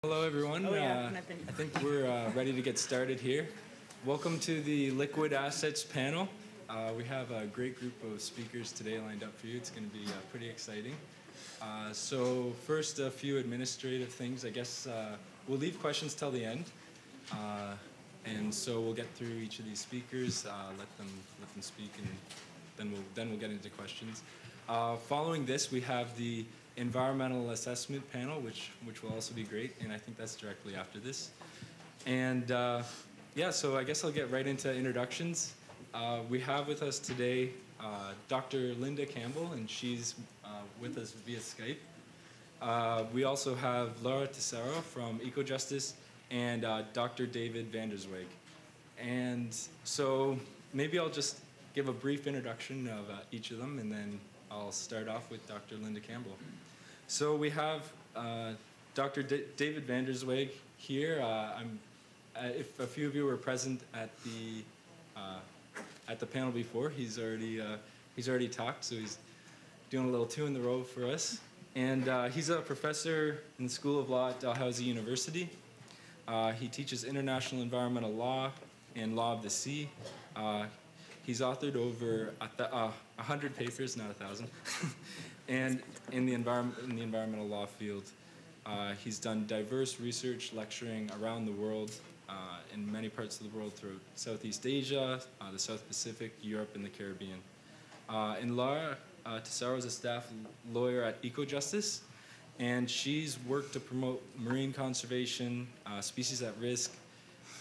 Hello, everyone. I think we're ready to get started here. Welcome to the Liquid Assets panel. We have a great group of speakers today lined up for you. It's going to be pretty exciting. So first, a few administrative things. I guess we'll leave questions till the end. And so we'll get through each of these speakers, let them speak, and then we'll get into questions. Following this, we have the environmental assessment panel, which will also be great, and I think that's directly after this. And yeah, so I guess I'll get right into introductions. We have with us today Dr. Linda Campbell, and she's with us via Skype. We also have Laura Tesoro from EcoJustice and Dr. David Vandersweg. And so maybe I'll just give a brief introduction of each of them, and then I'll start off with Dr. Linda Campbell. So we have Dr. David Vandersweg here. If a few of you were present at the panel before, he's already talked, so he's doing a little two in the row for us. And he's a professor in the School of Law at Dalhousie University. He teaches international environmental law and law of the sea. He's authored over 100 papers, not 1,000, and in the environmental law field. He's done diverse research lecturing around the world, in many parts of the world, throughout Southeast Asia, the South Pacific, Europe, and the Caribbean. And Laura Tesoro is a staff lawyer at EcoJustice, and she's worked to promote marine conservation, species at risk,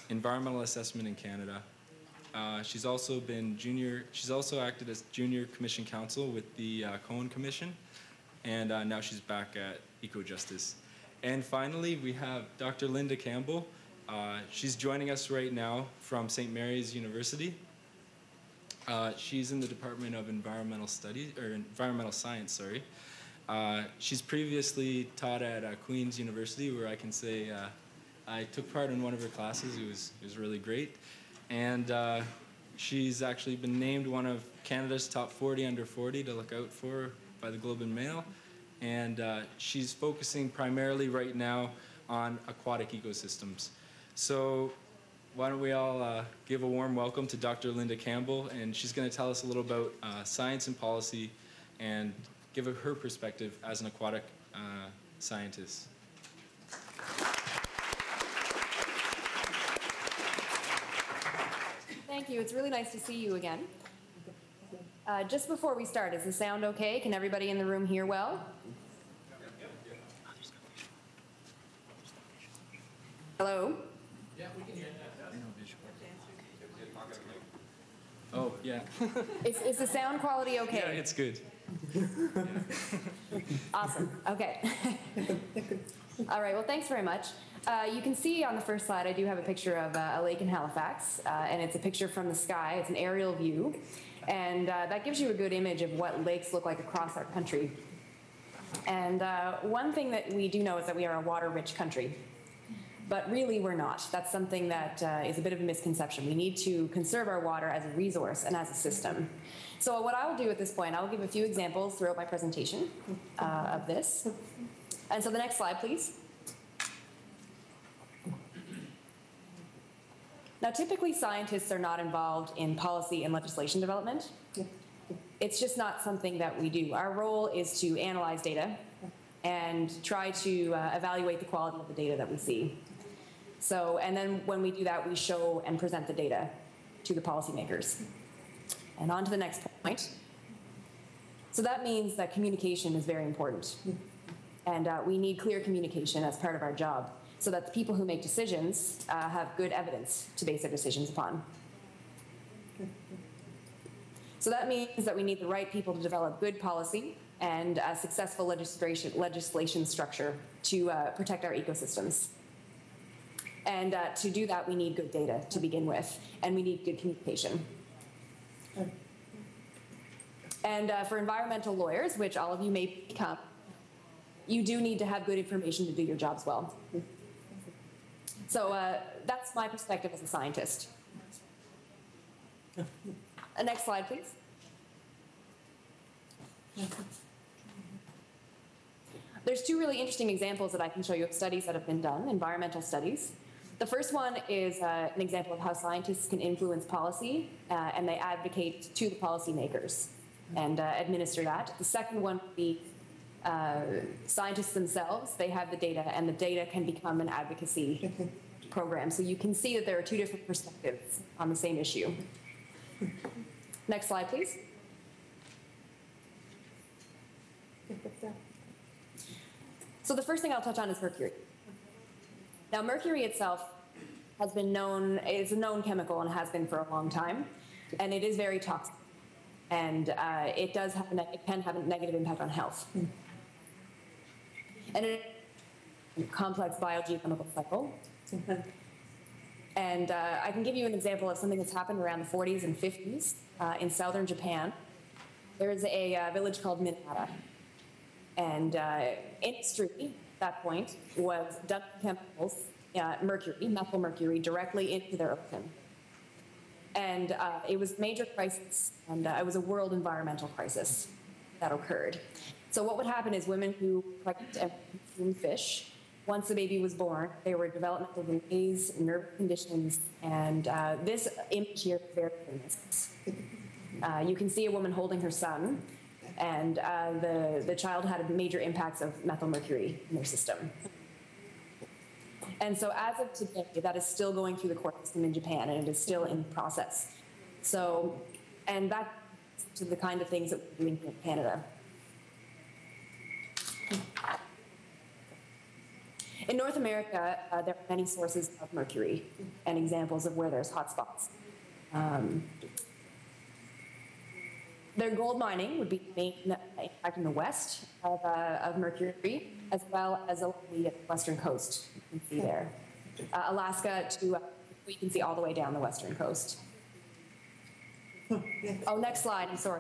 environmental assessment in Canada. She's also acted as junior commission counsel with the Cohen Commission, and now she's back at EcoJustice. And finally, we have Dr. Linda Campbell. She's joining us right now from St. Mary's University. She's in the Department of Environmental Science. She's previously taught at Queen's University, where I can say I took part in one of her classes. It was really great. And she's actually been named one of Canada's top 40 under 40 to look out for by the Globe and Mail. And she's focusing primarily right now on aquatic ecosystems. So why don't we all give a warm welcome to Dr. Linda Campbell, and she's going to tell us a little about science and policy and give her perspective as an aquatic scientist. Thank you. It's really nice to see you again. Just before we start, is the sound okay? Can everybody in the room hear well? Hello? Yeah, we can hear that. Oh, yeah. Is the sound quality okay? Yeah, it's good. Awesome. Okay. All right. Well, thanks very much. You can see on the first slide, I do have a picture of a lake in Halifax, and it's a picture from the sky. It's an aerial view, and that gives you a good image of what lakes look like across our country. And one thing that we do know is that we are a water-rich country, but really we're not. That's something that is a bit of a misconception. We need to conserve our water as a resource and as a system. So what I'll do at this point, I'll give a few examples throughout my presentation of this. And so the next slide, please. Now, typically, scientists are not involved in policy and legislation development. It's just not something that we do. Our role is to analyze data and try to evaluate the quality of the data that we see. So, and then when we do that, we show and present the data to the policymakers. And on to the next point. So that means that communication is very important. And we need clear communication as part of our job, so that the people who make decisions have good evidence to base their decisions upon. So that means that we need the right people to develop good policy and a successful legislation structure to protect our ecosystems. And to do that, we need good data to begin with, and we need good communication. And for environmental lawyers, which all of you may become, you do need to have good information to do your jobs well. So that's my perspective as a scientist. Next slide, please. there's two really interesting examples that I can show you of studies that have been done, environmental studies. The first one is an example of how scientists can influence policy, and they advocate to the policymakers and administer that. The second one would be scientists themselves. They have the data, and the data can become an advocacy program. So you can see that there are two different perspectives on the same issue. Next slide, please. So the first thing I'll touch on is mercury. Now, mercury itself has been known, is a known chemical and has been for a long time, and it is very toxic. And it can have a negative impact on health. And it is a complex biogeochemical cycle. And I can give you an example of something that's happened around the 40s and 50s in southern Japan. There's a village called Minamata. And industry at that point was dumping chemicals, mercury, methyl mercury, directly into their ocean. And it was a major crisis, and it was a world environmental crisis that occurred. So what would happen is women who were pregnant and consumed fish, once the baby was born, they were developmental delays, nerve conditions, and this image here is very famous. You can see a woman holding her son, and the child had major impacts of methyl mercury in their system. And so as of today, that is still going through the court system in Japan, and it is still in process. So, and that's to the kind of things that we're doing here in Canada. In North America, there are many sources of mercury and examples of where there's hotspots. Their gold mining would be the main impact in the west of mercury, as well as along the western coast. You can see there. Alaska to, you can see all the way down the western coast. Oh, next slide, I'm sorry.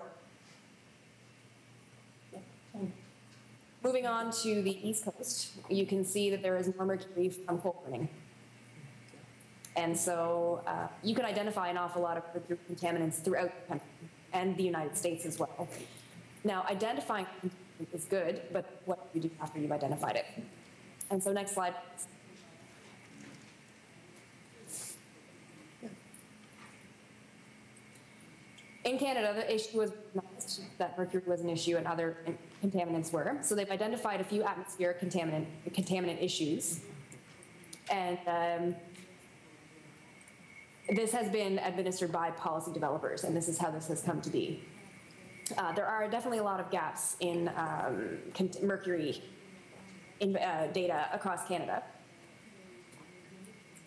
Moving on to the east coast, you can see that there is more mercury from coal burning. And so you can identify an awful lot of mercury contaminants throughout the country and the United States as well. Now, identifying is good, but what do you do after you've identified it? And so next slide. In Canada, the issue was that mercury was an issue and other contaminants were. So they've identified a few atmospheric contaminant issues. And this has been administered by policy developers, and this is how this has come to be. There are definitely a lot of gaps in mercury data across Canada.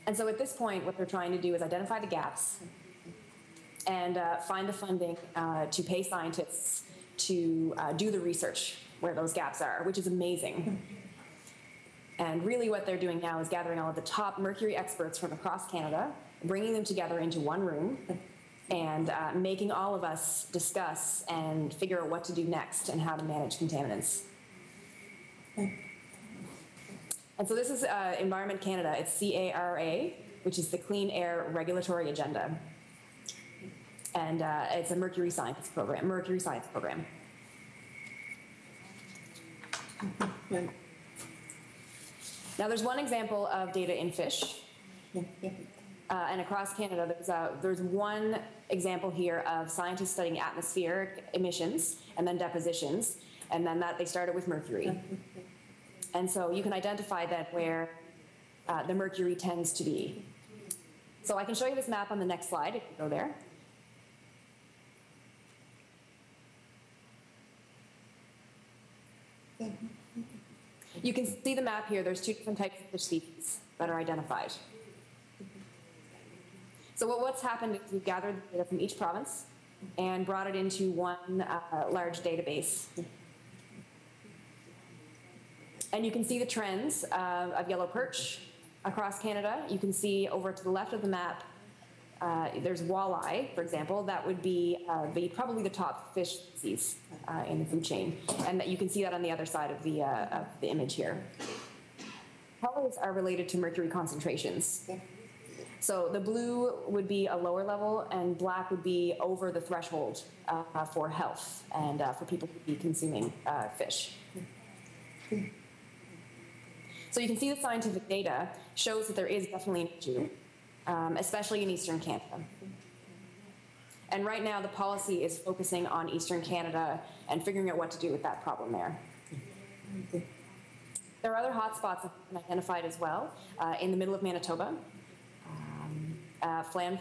And so at this point, what they're trying to do is identify the gaps and find the funding to pay scientists to do the research where those gaps are, which is amazing. And really what they're doing now is gathering all of the top mercury experts from across Canada, bringing them together into one room, and making all of us discuss and figure out what to do next and how to manage contaminants. And so this is Environment Canada. It's CARA, which is the Clean Air Regulatory Agenda. And it's a mercury science program. Now there's one example of data in fish. And across Canada, there's one example here of scientists studying atmospheric emissions and then depositions, and then that they started with mercury. And so you can identify that where the mercury tends to be. So I can show you this map on the next slide, if you go there. You can see the map here. There's two different types of fish species that are identified. So what's happened is we've gathered data from each province and brought it into one large database. And you can see the trends of yellow perch across Canada. You can see over to the left of the map, there's walleye, for example. That would be probably the top fish species in the food chain. And that you can see that on the other side of the image here. Colors are related to mercury concentrations. So the blue would be a lower level, and black would be over the threshold for health and for people to be consuming fish. So you can see the scientific data shows that there is definitely an issue, especially in Eastern Canada. And right now the policy is focusing on Eastern Canada and figuring out what to do with that problem there. There are other hotspots that have been identified as well in the middle of Manitoba. Flin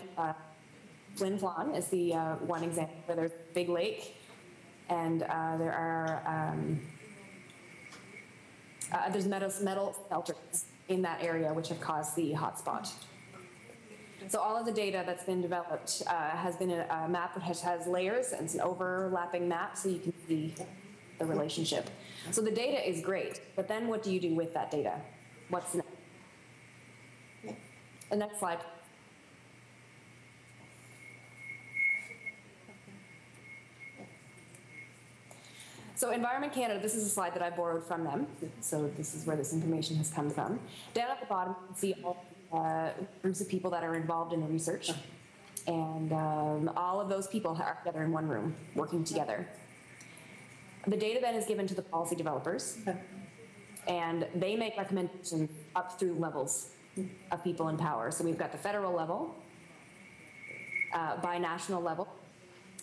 Flon is the one example where there's a big lake, and there's metal smelters in that area which have caused the hotspot. So all of the data that's been developed has been a map which has layers, and it's an overlapping map so you can see the relationship. So the data is great, but then what do you do with that data? What's next? The next slide. So Environment Canada, this is a slide that I borrowed from them. So this is where this information has come from. Down at the bottom, you can see all groups of people that are involved in the research. And all of those people are together in one room, working together. The data then is given to the policy developers, and they make recommendations up through levels of people in power. So we've got the federal level, by national level.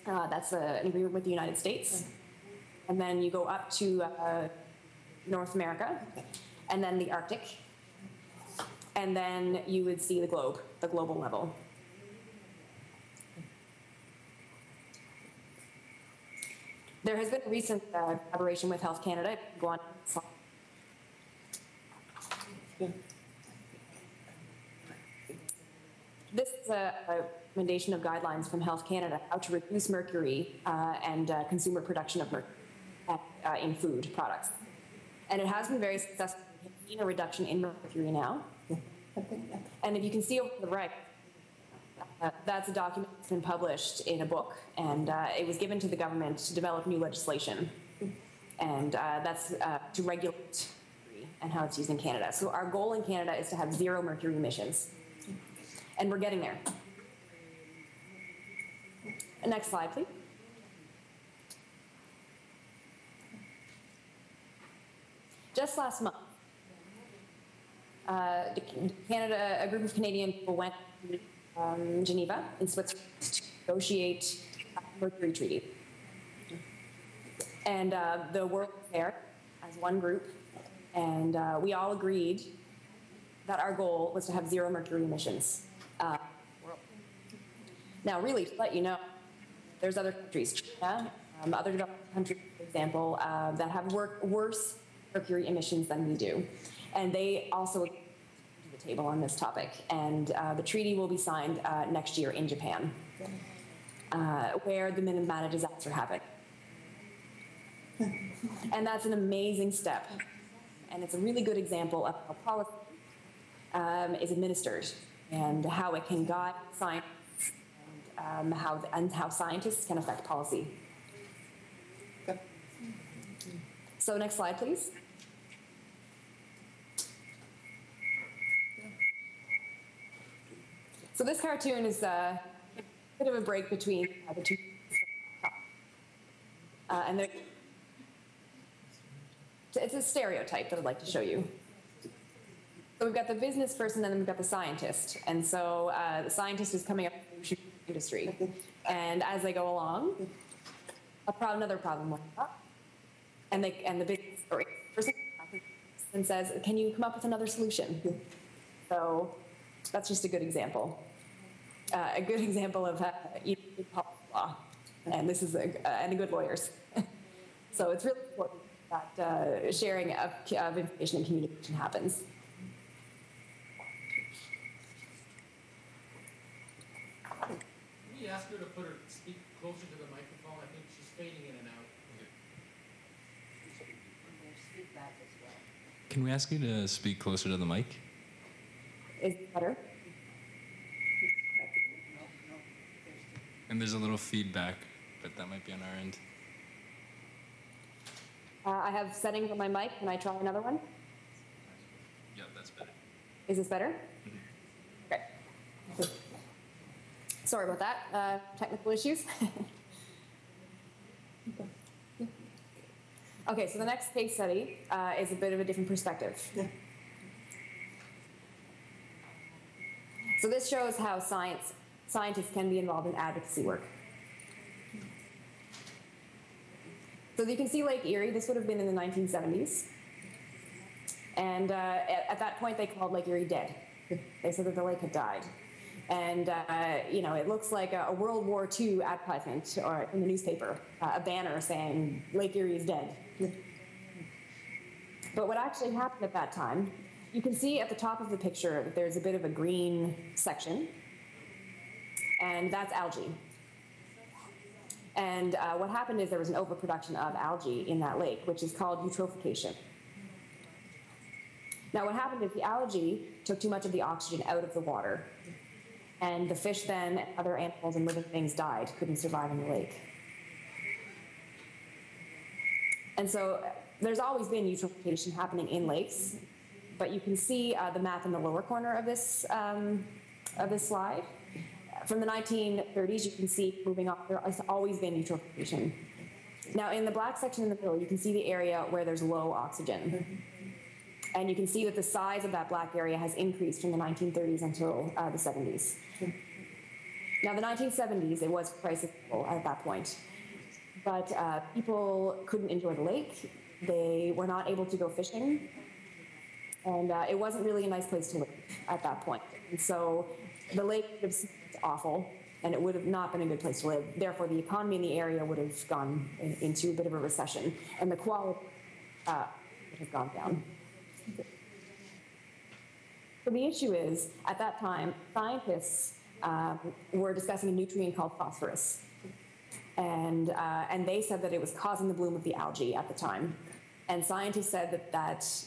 That's an agreement with the United States. And then you go up to North America, and then the Arctic, and then you would see the globe, the global level. There has been a recent collaboration with Health Canada. Go on. This is a recommendation of guidelines from Health Canada how to reduce mercury and consumer production of mercury in food products. And it has been very successful. We've seen a reduction in mercury now. And if you can see over to the right, that's a document that's been published in a book, and it was given to the government to develop new legislation. And that's to regulate mercury and how it's used in Canada. So our goal in Canada is to have zero mercury emissions. And we're getting there. Next slide, please. Just last month, a group of Canadian people went to Geneva in Switzerland to negotiate a mercury treaty. And the world was there as one group, and we all agreed that our goal was to have zero mercury emissions. Now, really, to let you know, there's other countries, China, other developed countries, for example, that have worse mercury emissions than we do. And they also agreed to the table on this topic. And the treaty will be signed next year in Japan, where the Minamata disaster happened. And that's an amazing step. And it's a really good example of how policy is administered and how it can guide science and how scientists can affect policy. So next slide, please. So this cartoon is a bit of a break between the two. And it's a stereotype that I'd like to show you. So we've got the business person and then we've got the scientist. And so the scientist is coming up with the industry. And as they go along, another problem will come up. And the business person and says, can you come up with another solution? So that's just a good example. A good example of law. And this is and good lawyers. So it's really important that sharing of information and communication happens. Can we ask her to speak closer to the microphone? I think she's fading in and out. Can we ask you to speak closer to the mic? Is it better? And there's a little feedback, but that might be on our end. I have settings on my mic. Can I try another one? Yeah, that's better. Is this better? Okay. Sorry about that. Technical issues. Okay, so the next case study is a bit of a different perspective. So this shows how scientists can be involved in advocacy work. So you can see Lake Erie. This would have been in the 1970s. And at that point, they called Lake Erie dead. They said that the lake had died. And, you know, it looks like a World War II advertisement or in the newspaper, a banner saying Lake Erie is dead. But what actually happened at that time, you can see at the top of the picture that there's a bit of a green section, and that's algae. And what happened is there was an overproduction of algae in that lake, which is called eutrophication. Now what happened is the algae took too much of the oxygen out of the water, and the fish then, and other animals and living things died, couldn't survive in the lake. And so there's always been eutrophication happening in lakes, but you can see the map in the lower corner of this slide. From the 1930s, you can see moving on, there has always been eutrophication. Now in the black section in the middle, you can see the area where there's low oxygen. And you can see that the size of that black area has increased from the 1930s until the 70s. Now the 1970s, it was crisis at that point. But people couldn't enjoy the lake. They were not able to go fishing. And it wasn't really a nice place to live at that point. And so the lake would have seemed awful, and it would have not been a good place to live. Therefore, the economy in the area would have gone into a bit of a recession, and the quality would have gone down. So the issue is, at that time, scientists were discussing a nutrient called phosphorus. And they said that it was causing the bloom of the algae at the time. And scientists said that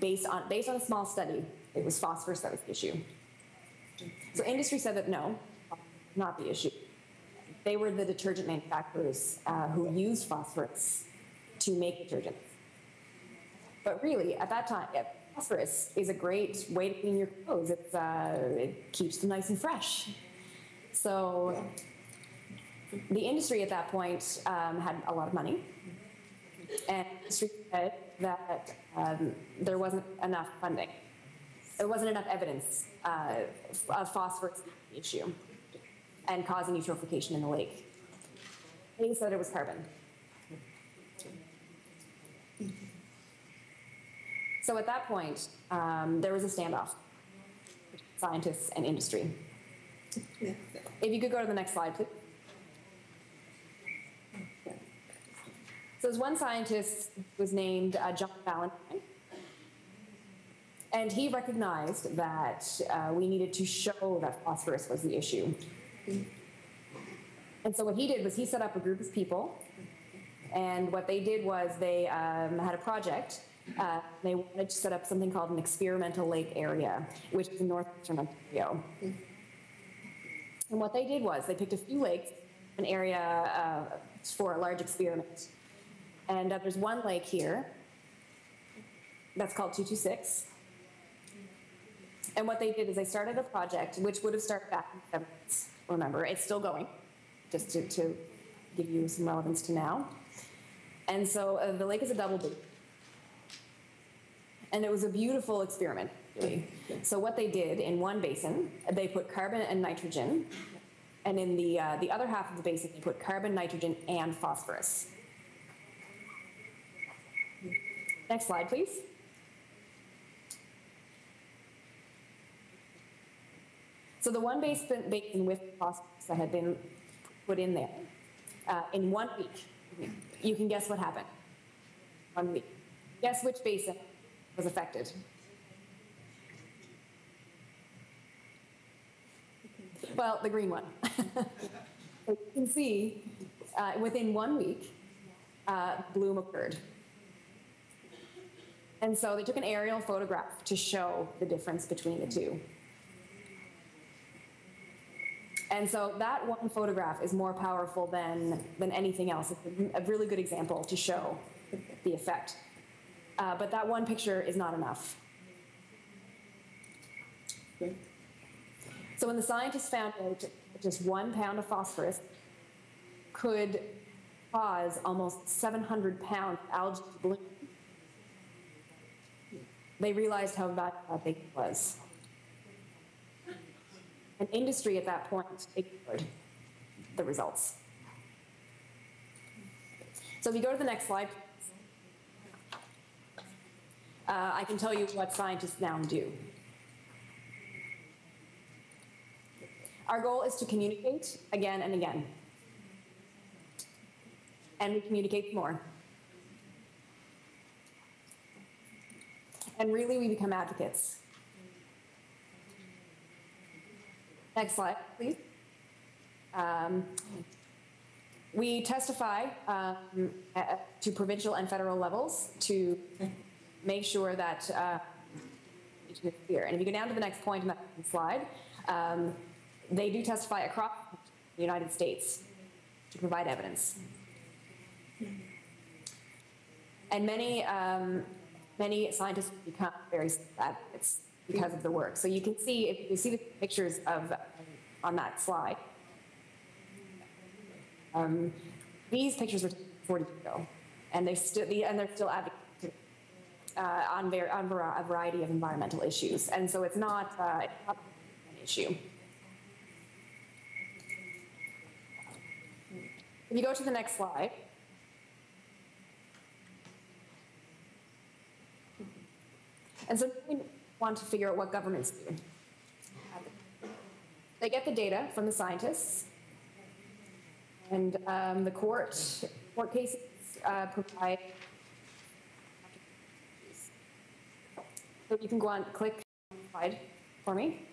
based on a small study, it was phosphorus that was the issue. So industry said that no, not the issue. They were the detergent manufacturers who used phosphorus to make detergents. But really, at that time, phosphorus is a great way to clean your clothes. It keeps them nice and fresh. So the industry at that point had a lot of money, and the industry said that there wasn't enough funding. There wasn't enough evidence of phosphorus issue and causing eutrophication in the lake. They said it was carbon. So at that point, there was a standoff between scientists and industry. If you could go to the next slide, please. So there's one scientist who was named John Valentine, and he recognized that we needed to show that phosphorus was the issue. And so what he did was he set up a group of people, and what they did was they had a project. They wanted to set up something called an experimental lake area, which is in northwestern Ontario. And what they did was they picked a few lakes, an area for a large experiment. And there's one lake here that's called 226. And what they did is they started a project which would have started back in the 70s. Remember, it's still going, just to give you some relevance to now. And so the lake is a double loop. And it was a beautiful experiment, really. So what they did in one basin, they put carbon and nitrogen. And in the other half of the basin, they put carbon, nitrogen, and phosphorus. Next slide, please. So the one basin with phosphorus that had been put in there, in 1 week, you can guess what happened. 1 week. Guess which basin was affected? Well, the green one. You can see within 1 week, bloom occurred. And so they took an aerial photograph to show the difference between the two. And so that one photograph is more powerful than anything else. It's a really good example to show the effect. But that one picture is not enough. So when the scientists found out that just 1 pound of phosphorus could cause almost 700 pounds of algae to bloom, they realized how bad it was. And industry at that point ignored the results. So if you go to the next slide, I can tell you what scientists now do. Our goal is to communicate again and again. And we communicate more. And really, we become advocates. Next slide, please. We testify to provincial and federal levels to make sure that it's clear. And if you go down to the next point in that slide, they do testify across the United States to provide evidence. And many scientists become very advocates because of the work. So you can see, if you see the pictures of on that slide, these pictures were taken 40 years ago, and they're still advocating on a variety of environmental issues. And so it's not an issue. If you go to the next slide, and so we want to figure out what governments do. They get the data from the scientists, and the court cases provide. So you can go on, click slide for me.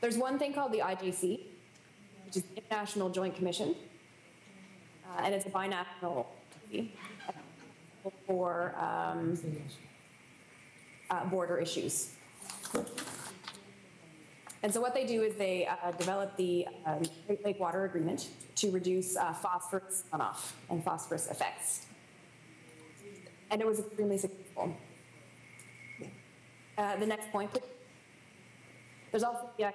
There's one thing called the IJC, which is the International Joint Commission, and it's a binational agency for border issues. And so what they do is they develop the Great Lake Water Agreement to reduce phosphorus runoff and phosphorus effects. And it was extremely successful. The next point, please. There's also the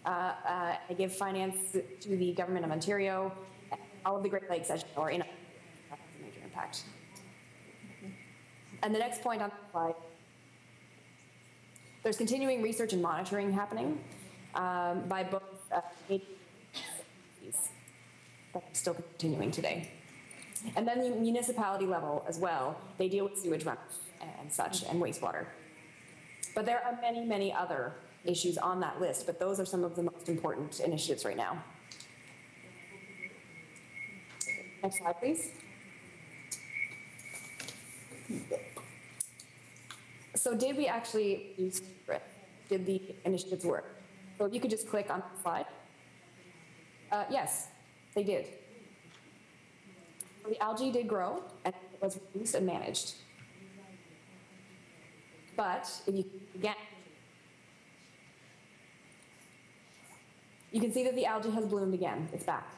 I give finance to the Government of Ontario. All of the Great Lakes, as you know, are in a major impact. And the next point on the slide, there's continuing research and monitoring happening by both agencies that are still continuing today. And then the municipality level as well, they deal with sewage runoff and such, and wastewater. But there are many, many other issues on that list, but those are some of the most important initiatives right now. Next slide, please. So did we actually use it? Did the initiatives work? So if you could just click on the slide. Yes, they did. The algae did grow, and it was reduced and managed. But if you again, you can see that the algae has bloomed again. It's back.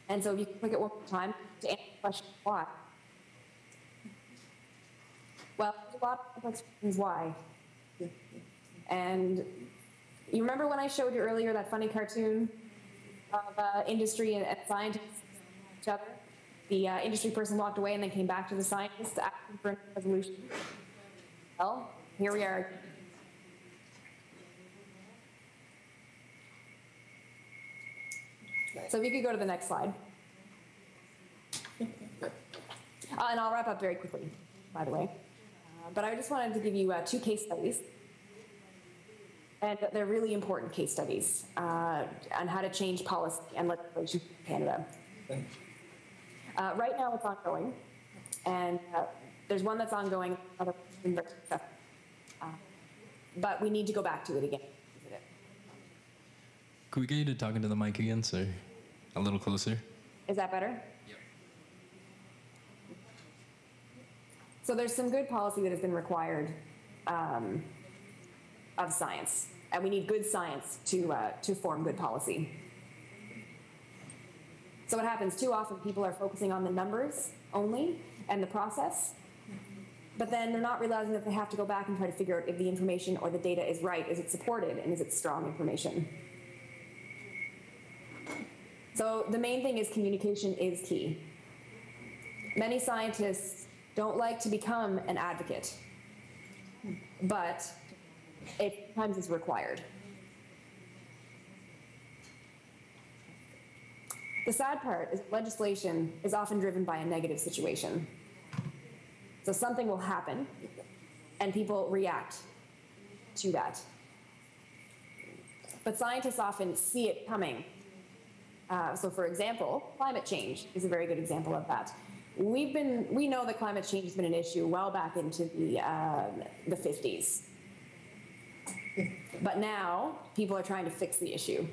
And so if you click it one more time to answer the question, why? Well, there's a lot of complex reasons why. And you remember when I showed you earlier that funny cartoon of industry and scientists each other? The industry person walked away and then came back to the scientist asking for a resolution. Well, here we are. So if you could go to the next slide. And I'll wrap up very quickly, by the way. But I just wanted to give you 2 case studies. And they're really important case studies on how to change policy and legislation in Canada. Right now it's ongoing. And there's one that's ongoing, another very successful. But we need to go back to it again. Could we get you to talking to the mic again, so a little closer? Is that better? Yep. So there's some good policy that has been required of science, and we need good science to form good policy. So what happens too often, people are focusing on the numbers only and the process, but then they're not realizing that they have to go back and try to figure out if the information or the data is right, is it supported, and is it strong information. So the main thing is communication is key. Many scientists don't like to become an advocate. but it sometimes is required. The sad part is legislation is often driven by a negative situation. So something will happen, and people react to that. But scientists often see it coming. So for example, climate change is a very good example of that. We know that climate change has been an issue well back into the 50s. But now, people are trying to fix the issue.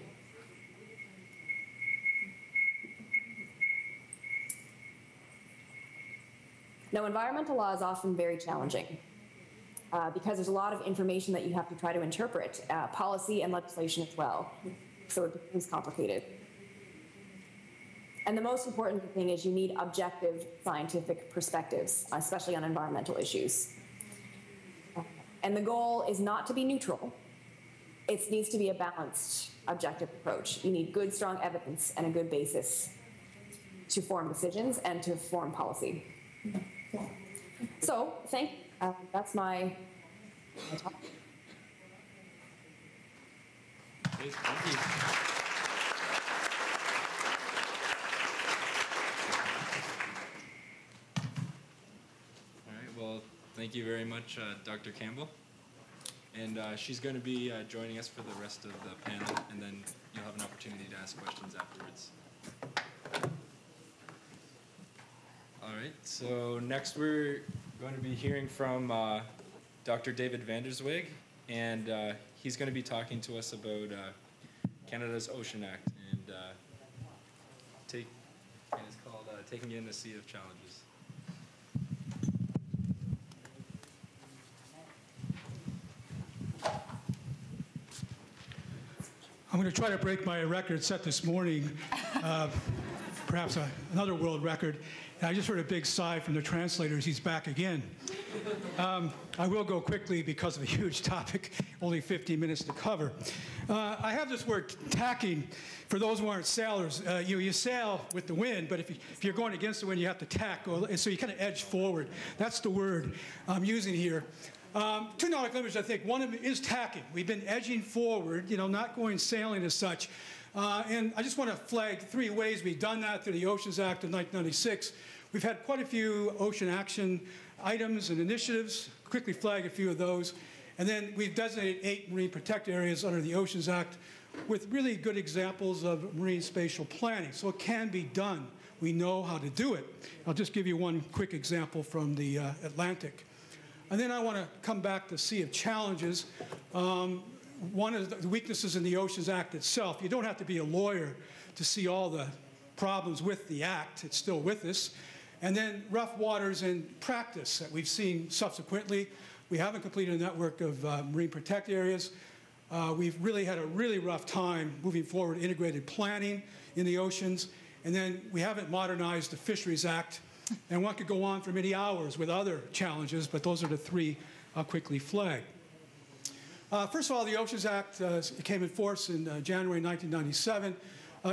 Now, environmental law is often very challenging because there's a lot of information that you have to try to interpret, policy and legislation as well. So it becomes complicated. And the most important thing is you need objective scientific perspectives, especially on environmental issues. And the goal is not to be neutral. It needs to be a balanced, objective approach. You need good, strong evidence and a good basis to form decisions and to form policy. So, that's my talk. Great, thank you. All right, well, thank you very much, Dr. Campbell. And she's going to be joining us for the rest of the panel, and then you'll have an opportunity to ask questions afterwards. All right, so next we're going to be hearing from Dr. David Vandersweg, and he's going to be talking to us about Canada's Ocean Act, and it's called Taking in a Sea of Challenges. I'm going to try to break my record set this morning, perhaps another world record. And I just heard a big sigh from the translators. He's back again. I will go quickly because of a huge topic, only 15 minutes to cover. I have this word tacking. For those who aren't sailors, you sail with the wind, but if you're going against the wind, you have to tack. So you kind of edge forward. That's the word I'm using here. Two nautical images, I think. One of them is tacking. We've been edging forward, not going sailing as such. And I just want to flag three ways we've done that through the Oceans Act of 1996. We've had quite a few ocean action items and initiatives. Quickly flag a few of those. And then we've designated 8 marine protected areas under the Oceans Act with really good examples of marine spatial planning. So it can be done. We know how to do it. I'll just give you one quick example from the Atlantic. And then I want to come back to Sea of Challenges. One is the weaknesses in the Oceans Act itself. You don't have to be a lawyer to see all the problems with the Act. It's still with us. And then rough waters in practice that we've seen subsequently. We haven't completed a network of marine protected areas. We've really had a really rough time moving forward integrated planning in the oceans. And then we haven't modernized the Fisheries Act. And one could go on for many hours with other challenges, but those are the three I'll quickly flag. First of all, the Oceans Act came in force in January 1997.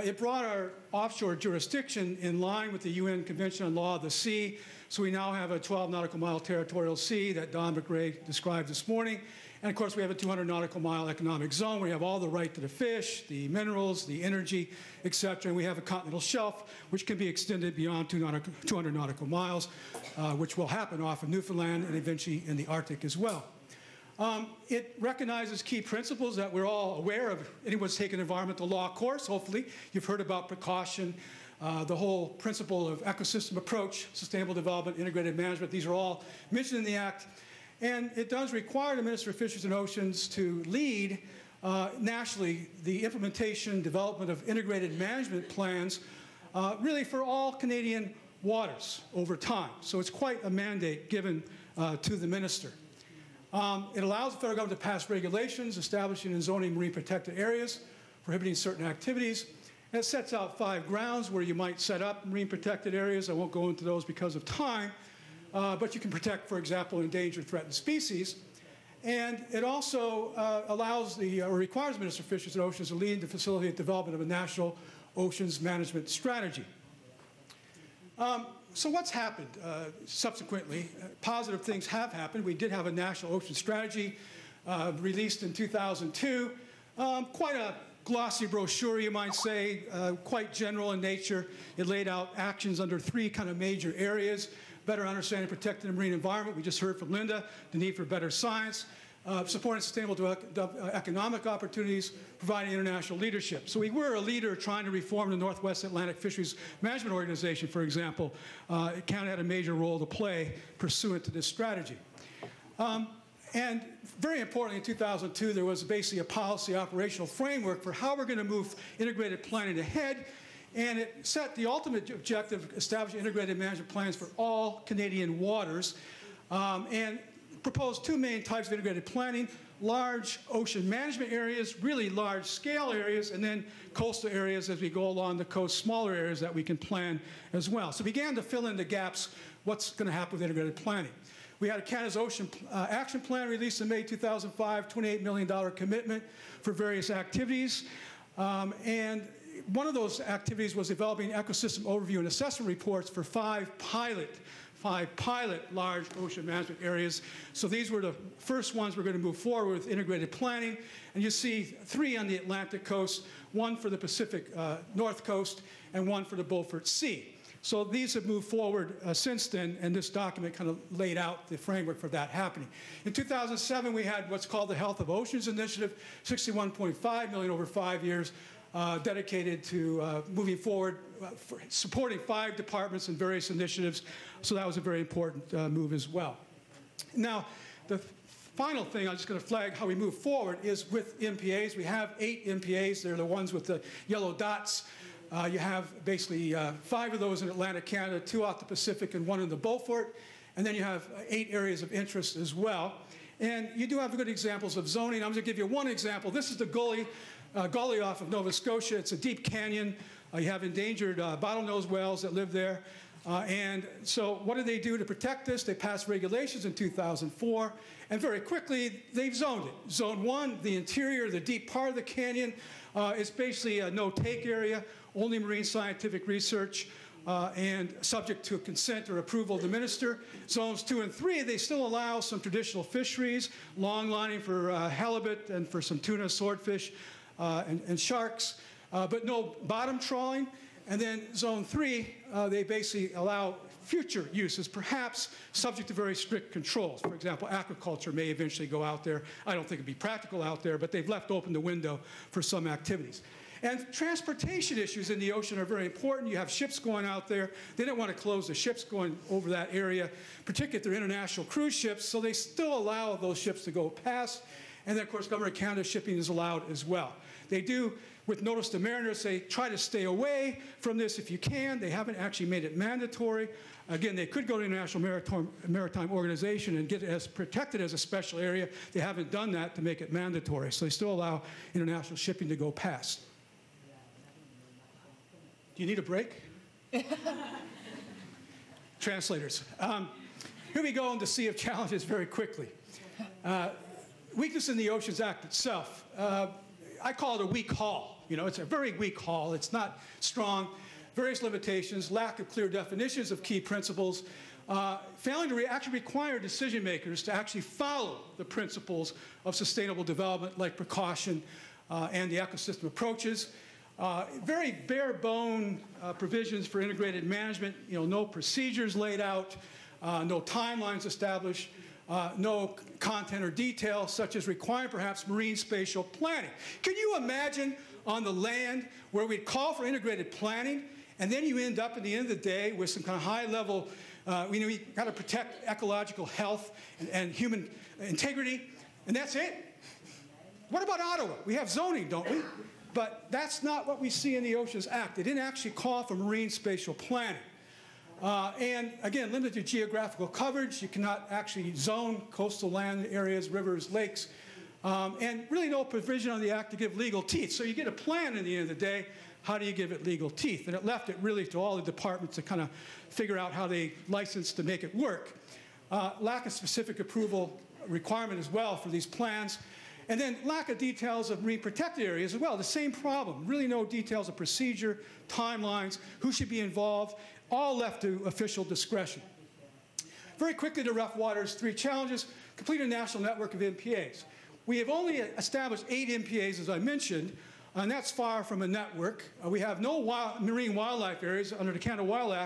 It brought our offshore jurisdiction in line with the UN Convention on Law of the Sea. So we now have a 12 nautical mile territorial sea that Don McRae described this morning. And of course, we have a 200 nautical mile economic zone where we have all the right to the fish, the minerals, the energy, et cetera. And we have a continental shelf, which can be extended beyond 200 nautical miles, which will happen off of Newfoundland and eventually in the Arctic as well. It recognizes key principles that we're all aware of. Anyone's taken an environmental law course, hopefully. You've heard about precaution, the whole principle of ecosystem approach, sustainable development, integrated management. These are all mentioned in the Act. And it does require the Minister of Fisheries and Oceans to lead nationally the implementation, development of integrated management plans really for all Canadian waters over time. So it's quite a mandate given to the Minister. It allows the federal government to pass regulations establishing and zoning marine protected areas, prohibiting certain activities. And it sets out 5 grounds where you might set up marine protected areas. I won't go into those because of time. But you can protect, for example, endangered threatened species. And it also allows or requires the Minister of Fisheries and Oceans to lead the facilitate development of a national oceans management strategy. So what's happened subsequently? Positive things have happened. We did have a national ocean strategy released in 2002. Quite a glossy brochure, you might say, quite general in nature. It laid out actions under 3 kind of major areas: better understanding and protecting the marine environment. We just heard from Linda, the need for better science, supporting sustainable economic opportunities, providing international leadership. So we were a leader trying to reform the Northwest Atlantic Fisheries Management Organization, for example. Canada had a major role to play pursuant to this strategy. And very importantly, in 2002, there was basically a policy operational framework for how we're going to move integrated planning ahead. And it set the ultimate objective of establishing integrated management plans for all Canadian waters, and proposed 2 main types of integrated planning: large ocean management areas, really large scale areas, and then coastal areas as we go along the coast, smaller areas that we can plan as well. So we began to fill in the gaps, what's going to happen with integrated planning. We had a Canada's Ocean Action Plan released in May 2005, $28 million commitment for various activities. And one of those activities was developing ecosystem overview and assessment reports for 5 pilot large ocean management areas. So these were the first ones we're going to move forward with integrated planning. And you see 3 on the Atlantic coast, 1 for the Pacific North Coast, and 1 for the Beaufort Sea. So these have moved forward since then, and this document kind of laid out the framework for that happening. In 2007, we had what's called the Health of Oceans Initiative, $61.5 million over 5 years, dedicated to moving forward, for supporting 5 departments and various initiatives. So that was a very important move as well. Now, the final thing I'm just going to flag how we move forward is with MPAs. We have 8 MPAs. They're the ones with the yellow dots. You have basically 5 of those in Atlantic Canada, 2 off the Pacific, and 1 in the Beaufort. And then you have 8 areas of interest as well. And you do have good examples of zoning. I'm going to give you one example. This is the Gully off of Nova Scotia. It's a deep canyon. You have endangered bottlenose whales that live there. And so what do they do to protect this? They passed regulations in 2004. And very quickly, they've zoned it. Zone 1, the interior, the deep part of the canyon, is basically a no-take area, only marine scientific research, and subject to consent or approval of the minister. Zones 2 and 3, they still allow some traditional fisheries, long lining for halibut and for some tuna, swordfish, and sharks, but no bottom trawling. And then Zone 3, they basically allow future uses, perhaps subject to very strict controls. For example, aquaculture may eventually go out there. I don't think it'd be practical out there, but they've left open the window for some activities. And transportation issues in the ocean are very important. You have ships going out there. They don't want to close the ships going over that area, particularly if they're international cruise ships, so they still allow those ships to go past. And then, of course, Government of Canada shipping is allowed as well. They do, with notice to mariners, say try to stay away from this if you can. They haven't actually made it mandatory. Again, they could go to the International Maritime Organization and get it as protected as a special area. They haven't done that to make it mandatory. So they still allow international shipping to go past. Do you need a break? Translators. Here we go into Sea of Challenges very quickly. Weakness in the Oceans Act itself. I call it a weak haul. You know, it's a very weak haul. It's not strong. Various limitations, lack of clear definitions of key principles, failing to actually require decision makers to actually follow the principles of sustainable development like precaution and the ecosystem approaches. Very bare bone provisions for integrated management, you know, no procedures laid out, no timelines established, no content or detail such as requiring perhaps marine spatial planning. Can you imagine on the land where we'd call for integrated planning and then you end up at the end of the day with some kind of high level, we got to protect ecological health and human integrity, and that's it? What about Ottawa? We have zoning, don't we? But that's not what we see in the Oceans Act. They didn't actually call for marine spatial planning. And again, limited geographical coverage. You cannot actually zone coastal land areas, rivers, lakes, and really no provision on the act to give legal teeth. So you get a plan at the end of the day. How do you give it legal teeth? And it left it really to all the departments to kind of figure out how they license to make it work. Lack of specific approval requirement as well for these plans. And then lack of details of marine protected areas as well, the same problem. Really no details of procedure, timelines, who should be involved, all left to official discretion. Very quickly to rough waters, 3 challenges: complete a national network of MPAs. We have only established 8 MPAs, as I mentioned, and that's far from a network. We have no marine wildlife areas. Under the Canada Wildlife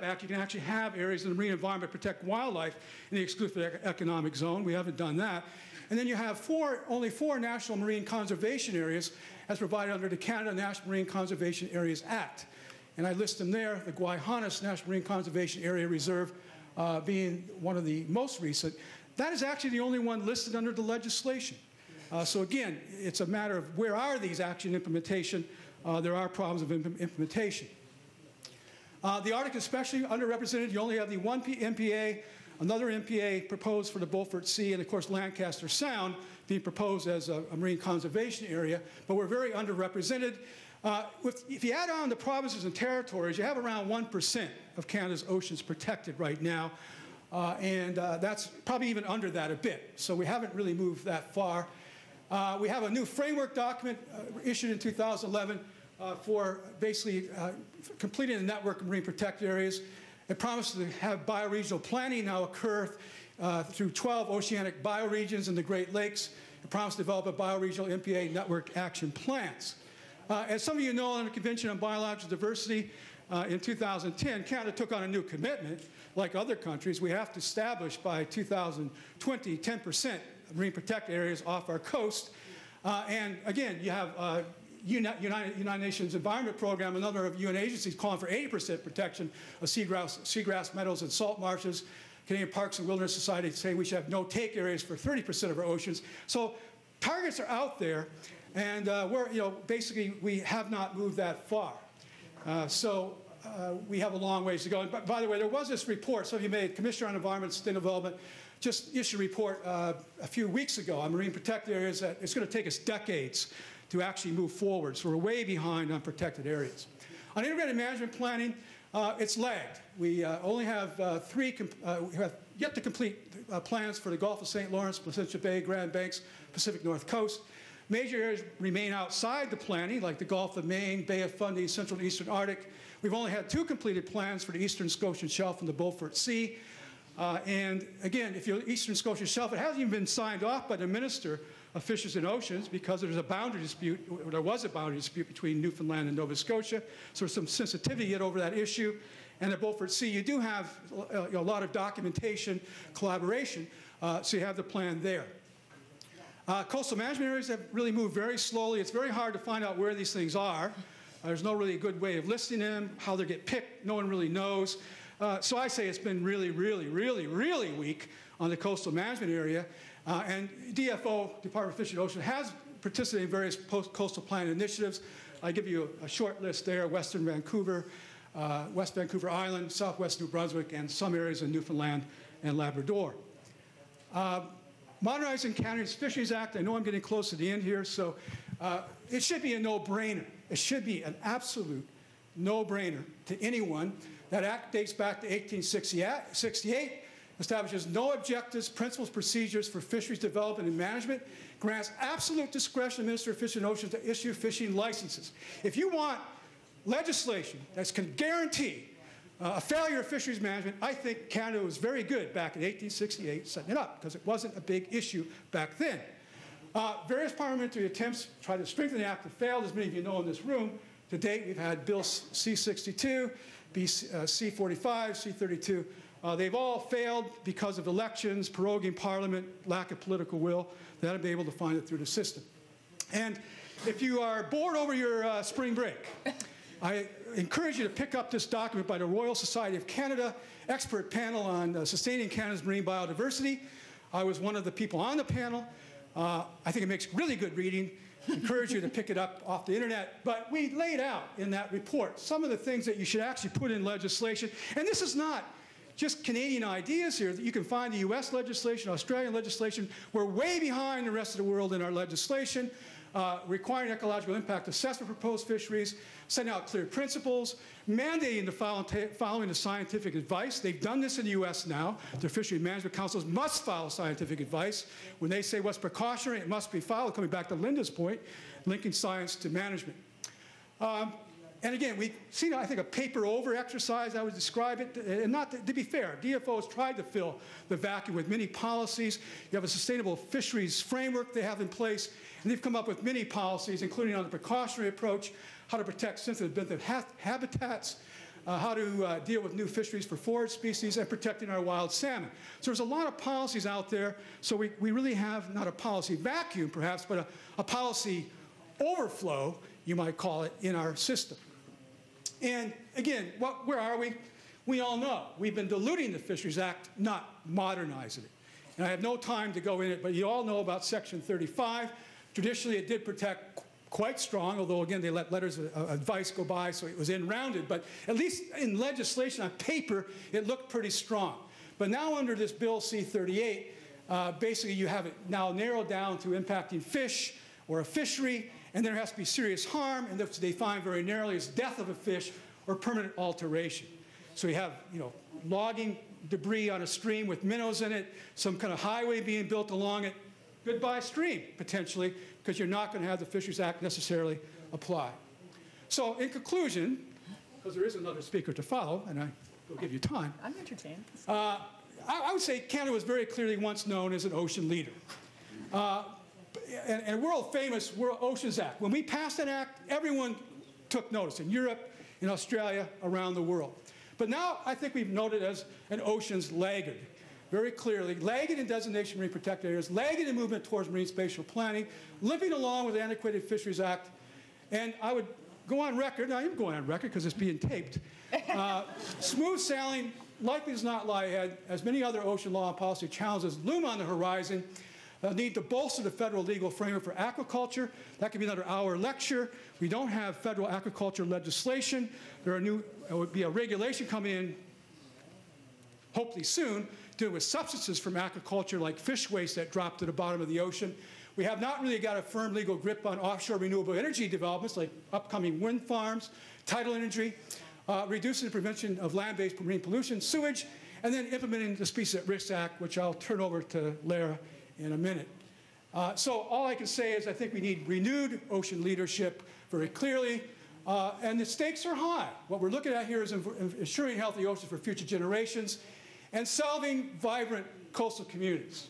Act, you can actually have areas in the marine environment protect wildlife in the exclusive economic zone. We haven't done that. And then you have only 4 national marine conservation areas as provided under the Canada National Marine Conservation Areas Act. And I list them there, the Guayhanas National Marine Conservation Area Reserve being one of the most recent. That is actually the only one listed under the legislation. So again, it's a matter of where are these actually in implementation. There are problems of implementation. The Arctic especially underrepresented. You only have the one MPA, another MPA proposed for the Beaufort Sea, and of course Lancaster Sound being proposed as a marine conservation area, but we're very underrepresented. If you add on the provinces and territories, you have around 1% of Canada's oceans protected right now, and that's probably even under that a bit. So we haven't really moved that far. We have a new framework document issued in 2011 for basically completing the network of marine protected areas. It promises to have bioregional planning now occur through 12 oceanic bioregions in the Great Lakes. It promises to develop a bioregional MPA network action plans. As some of you know, under the Convention on Biological Diversity in 2010, Canada took on a new commitment. Like other countries, we have to establish by 2020 10% marine protected areas off our coast. And again, you have United Nations Environment Program, another of UN agencies calling for 80% protection of seagrass meadows and salt marshes. Canadian Parks and Wilderness Society saying we should have no-take areas for 30% of our oceans. So targets are out there, and basically we have not moved that far. We have a long ways to go. And by the way, there was this report, some of you made, Commissioner on Environment and Sustainable Development just issued a report a few weeks ago on marine protected areas that it's going to take us decades to actually move forward. So we're way behind on protected areas. On integrated management planning, it's lagged. We only have we have yet to complete plans for the Gulf of St. Lawrence, Placentia Bay, Grand Banks, Pacific North Coast. Major areas remain outside the planning, like the Gulf of Maine, Bay of Fundy, Central and Eastern Arctic. We've only had 2 completed plans for the Eastern Scotian Shelf and the Beaufort Sea. And again, if you're Eastern Scotian Shelf, it hasn't even been signed off by the Minister of Fisheries and Oceans because there's a boundary dispute, or there was a boundary dispute between Newfoundland and Nova Scotia. So there's some sensitivity yet over that issue. And at Beaufort Sea, you do have a lot of documentation, collaboration, so you have the plan there. Coastal management areas have really moved very slowly. It's very hard to find out where these things are. There's no really good way of listing them, how they get picked, no one really knows. So I say it's been really, really, really, really weak on the coastal management area. And DFO, Department of Fisheries and Oceans, has participated in various coastal plan initiatives. I give you a short list there: Western Vancouver, West Vancouver Island, Southwest New Brunswick, and some areas in Newfoundland and Labrador. Modernizing Canada's Fisheries Act, I know I'm getting close to the end here, so it should be a no-brainer. It should be an absolute no-brainer to anyone. That act dates back to 1868, establishes no objectives, principles, procedures for fisheries development and management, grants absolute discretion to the Minister of Fisheries and Oceans to issue fishing licenses. If you want legislation that can guarantee a failure of fisheries management, I think Canada was very good back in 1868 setting it up, because it wasn't a big issue back then. Various parliamentary attempts to try to strengthen the act have failed, as many of you know in this room. To date, we've had Bill C-62, C-45, C-32. They've all failed because of elections, proroguing Parliament, lack of political will. They haven't been able to find it through the system. And if you are bored over your spring break, I encourage you to pick up this document by the Royal Society of Canada, expert panel on sustaining Canada's marine biodiversity. I was one of the people on the panel. I think it makes really good reading. I encourage you to pick it up off the internet. But we laid out in that report some of the things that you should actually put in legislation. And this is not just Canadian ideas here. You can find the US legislation, Australian legislation. We're way behind the rest of the world in our legislation. requiring ecological impact assessment for proposed fisheries, setting out clear principles, mandating the following the scientific advice. They've done this in the U.S. now. Their fishery management councils must follow scientific advice. When they say what's precautionary, it must be followed, coming back to Linda's point, linking science to management. And again, we've seen, I think, a paper-over exercise, I would describe it. And not to be fair, DFO has tried to fill the vacuum with many policies. You have a sustainable fisheries framework they have in place, and they've come up with many policies, including on the precautionary approach, how to protect sensitive habitats, how to deal with new fisheries for forage species, and protecting our wild salmon. So there's a lot of policies out there. So we really have not a policy vacuum, perhaps, but a policy overflow, you might call it, in our system. And again, where are we? We all know. We've been diluting the Fisheries Act, not modernizing it. And I have no time to go in it, but you all know about Section 35. Traditionally, it did protect quite strong, although, again, they let letters of advice go by, so it was in-rounded. But at least in legislation, on paper, it looked pretty strong. But now under this Bill C-38, basically you have it now narrowed down to impacting fish or a fishery, and there has to be serious harm, and that's defined very narrowly as death of a fish or permanent alteration. So you have, logging debris on a stream with minnows in it, some kind of highway being built along it. Goodbye stream, potentially, because you're not going to have the Fisheries Act necessarily apply. So in conclusion, because there is another speaker to follow, and I will give you time. I'm entertained. I would say Canada was very clearly once known as an ocean leader. And world famous Oceans Act. When we passed that act, everyone took notice in Europe, in Australia, around the world. But now I think we've noted as an oceans laggard, very clearly. Lagging in designation marine protected areas, lagging in movement towards marine spatial planning, limping along with the Antiquated Fisheries Act. And I would go on record, and I am going on record because it's being taped, smooth sailing likely does not lie ahead, as many other ocean law and policy challenges loom on the horizon. Need to bolster the federal legal framework for aquaculture. That could be another hour lecture. We don't have federal aquaculture legislation. There would be a regulation coming in, hopefully soon, dealing with substances from aquaculture like fish waste that drop to the bottom of the ocean. We have not really got a firm legal grip on offshore renewable energy developments like upcoming wind farms, tidal energy, reducing the prevention of land-based marine pollution, sewage, and then implementing the Species at Risk Act, which I'll turn over to Lara in a minute. So all I can say is I think we need renewed ocean leadership very clearly, and the stakes are high. What we're looking at here is ensuring healthy oceans for future generations and solving vibrant coastal communities.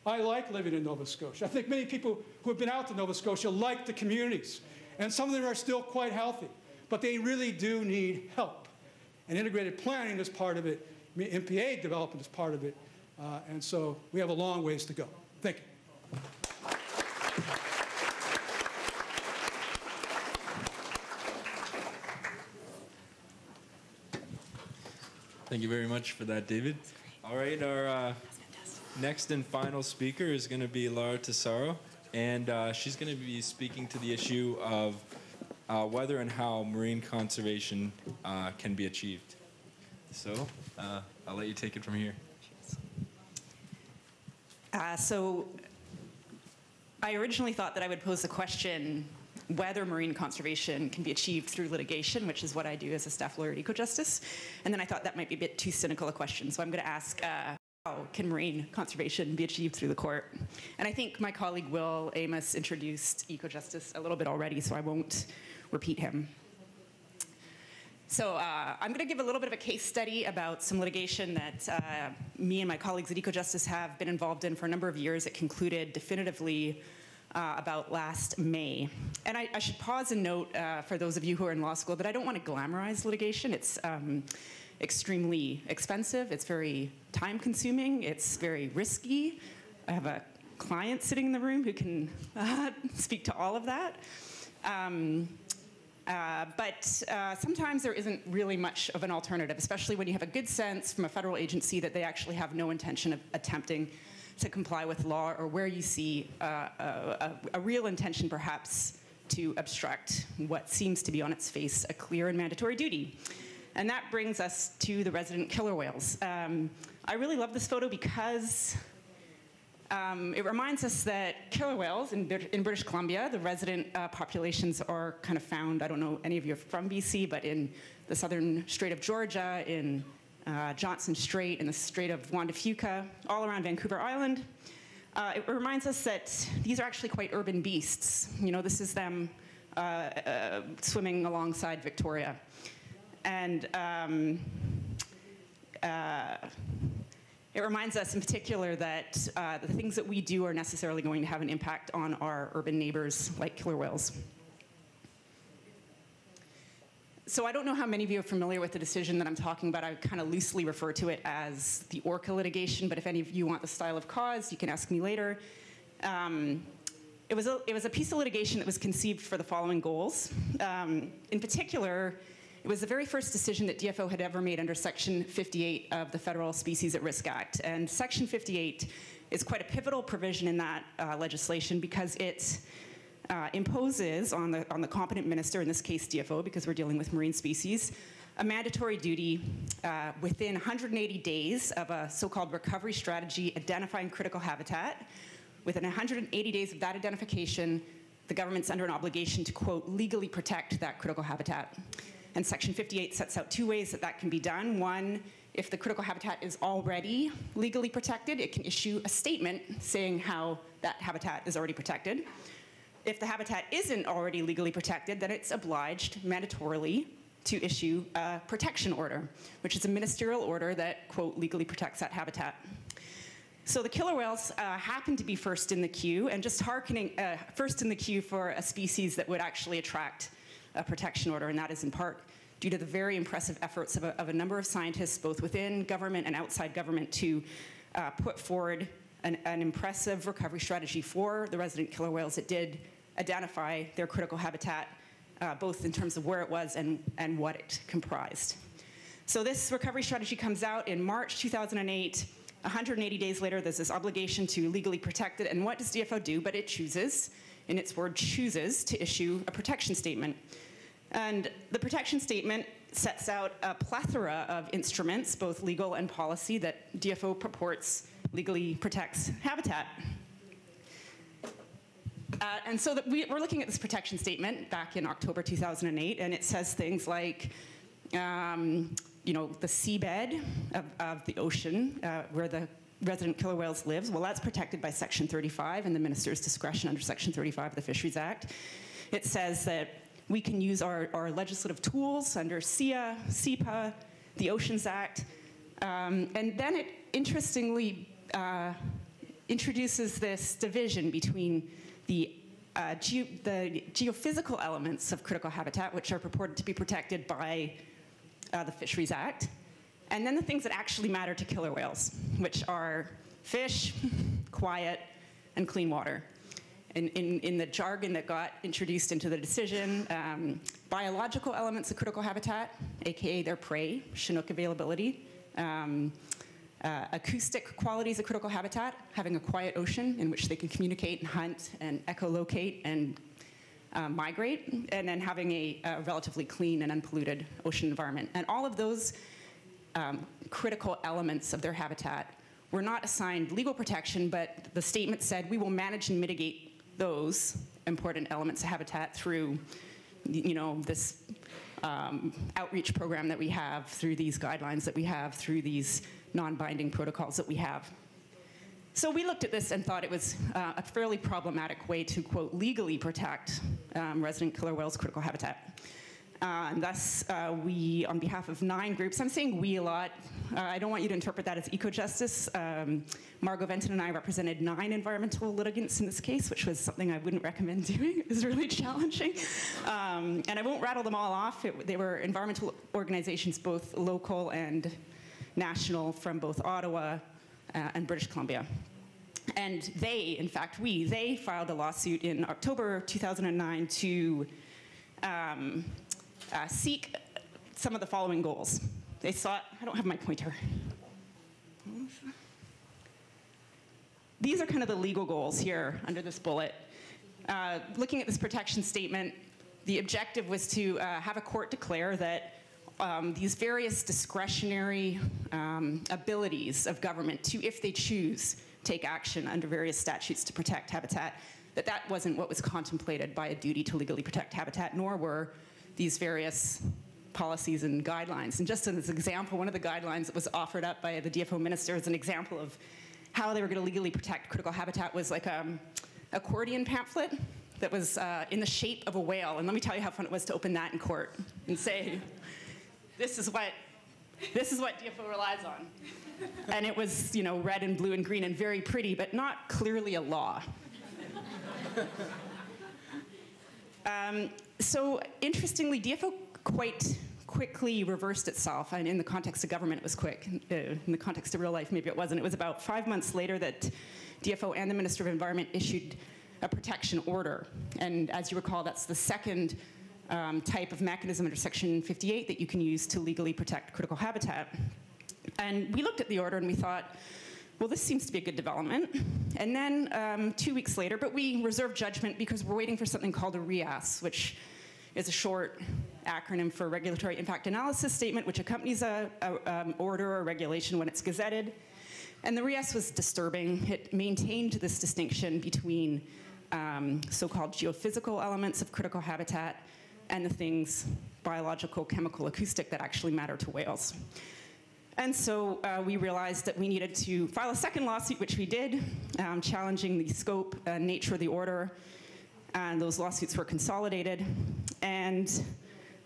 I like living in Nova Scotia. I think many people who have been out to Nova Scotia like the communities, and some of them are still quite healthy, but they really do need help. And integrated planning is part of it, MPA development is part of it, and so we have a long ways to go. Thank you. Thank you very much for that, David. All right, our next and final speaker is going to be Lara Tesoro, and she's going to be speaking to the issue of whether and how marine conservation can be achieved. So I'll let you take it from here. So I originally thought that I would pose the question whether marine conservation can be achieved through litigation, which is what I do as a staff lawyer at Ecojustice. And then I thought that might be a bit too cynical a question. So I'm going to ask, how can marine conservation be achieved through the court? And I think my colleague Will Amos introduced Ecojustice a little bit already, so I won't repeat him. So I'm going to give a little bit of a case study about some litigation that me and my colleagues at Ecojustice have been involved in for a number of years. It concluded definitively about last May. And I should pause and note for those of you who are in law school that I don't want to glamorize litigation. It's extremely expensive. It's very time-consuming. It's very risky. I have a client sitting in the room who can speak to all of that. But sometimes there isn't really much of an alternative, especially when you have a good sense from a federal agency that they actually have no intention of attempting to comply with law, or where you see a real intention perhaps to obstruct what seems to be on its face a clear and mandatory duty. And that brings us to the resident killer whales. I really love this photo because It reminds us that killer whales in British Columbia, the resident populations are kind of found, I don't know any of you are from BC, but in the southern Strait of Georgia, in Johnson Strait, in the Strait of Juan de Fuca, all around Vancouver Island. It reminds us that these are actually quite urban beasts. You know, this is them swimming alongside Victoria. And it reminds us in particular that the things that we do are necessarily going to have an impact on our urban neighbors like killer whales. So I don't know how many of you are familiar with the decision that I'm talking about. I kind of loosely refer to it as the Orca litigation, but if any of you want the style of cause, you can ask me later. It was a piece of litigation that was conceived for the following goals. In particular, it was the very first decision that DFO had ever made under Section 58 of the Federal Species at Risk Act. And Section 58 is quite a pivotal provision in that legislation because it imposes on the competent minister, in this case DFO, because we're dealing with marine species, a mandatory duty within 180 days of a so-called recovery strategy identifying critical habitat. Within 180 days of that identification, the government's under an obligation to, quote, legally protect that critical habitat. And Section 58 sets out two ways that that can be done. One, if the critical habitat is already legally protected, it can issue a statement saying how that habitat is already protected. If the habitat isn't already legally protected, then it's obliged mandatorily to issue a protection order, which is a ministerial order that, quote, legally protects that habitat. So the killer whales happen to be first in the queue, and just hearkening, first in the queue for a species that would actually attract a protection order, and that is in part due to the very impressive efforts of a number of scientists, both within government and outside government, to put forward an impressive recovery strategy for the resident killer whales that did identify their critical habitat, both in terms of where it was and what it comprised. So this recovery strategy comes out in March 2008. 180 days later, there's this obligation to legally protect it, and what does DFO do? But it chooses, in its word, chooses to issue a protection statement. And the protection statement sets out a plethora of instruments, both legal and policy, that DFO purports legally protects habitat. And so we're looking at this protection statement back in October 2008, and it says things like, you know, the seabed of the ocean where the resident killer whales lives, well, that's protected by Section 35 and the minister's discretion under Section 35 of the Fisheries Act. It says that we can use our legislative tools under SEA, SEPA, the Oceans Act, and then it interestingly introduces this division between the geophysical elements of critical habitat, which are purported to be protected by the Fisheries Act, and then the things that actually matter to killer whales, which are fish, quiet, and clean water. In the jargon that got introduced into the decision, biological elements of critical habitat, aka their prey, Chinook availability, acoustic qualities of critical habitat, having a quiet ocean in which they can communicate and hunt and echolocate and migrate, and then having a relatively clean and unpolluted ocean environment. And all of those critical elements of their habitat were not assigned legal protection, but the statement said we will manage and mitigate those important elements of habitat through, you know, this outreach program that we have, through these guidelines that we have, through these non-binding protocols that we have. So we looked at this and thought it was a fairly problematic way to, quote, legally protect resident killer whales' critical habitat. And thus, we, on behalf of 9 groups, I'm saying we a lot, I don't want you to interpret that as eco-justice. Margot Venton and I represented 9 environmental litigants in this case, which was something I wouldn't recommend doing. It was really challenging. And I won't rattle them all off. They were environmental organizations, both local and national, from both Ottawa and British Columbia. And they, in fact, they filed a lawsuit in October 2009 to seek some of the following goals. They sought, I don't have my pointer. These are kind of the legal goals here under this bullet. Looking at this protection statement, the objective was to have a court declare that these various discretionary abilities of government to, if they choose, take action under various statutes to protect habitat, that wasn't what was contemplated by a duty to legally protect habitat, nor were these various policies and guidelines. And just as an example, one of the guidelines that was offered up by the DFO minister as an example of how they were going to legally protect critical habitat was like an accordion pamphlet that was in the shape of a whale. And let me tell you how fun it was to open that in court and say, this is what DFO relies on. And it was, you know, red and blue and green and very pretty, but not clearly a law. So interestingly, DFO quite quickly reversed itself, and in the context of government it was quick. In the context of real life, maybe it wasn't. It was about 5 months later that DFO and the Minister of Environment issued a protection order. And as you recall, that's the second type of mechanism under Section 58 that you can use to legally protect critical habitat. And we looked at the order and we thought, well, this seems to be a good development. And then 2 weeks later, but we reserved judgment because we're waiting for something called a RIAS, which is a short acronym for Regulatory Impact Analysis Statement, which accompanies a order or regulation when it's gazetted. And the RIAS was disturbing. It maintained this distinction between so-called geophysical elements of critical habitat and the things biological, chemical, acoustic that actually matter to whales. And so we realized that we needed to file a second lawsuit, which we did, challenging the scope and nature of the order. And those lawsuits were consolidated. And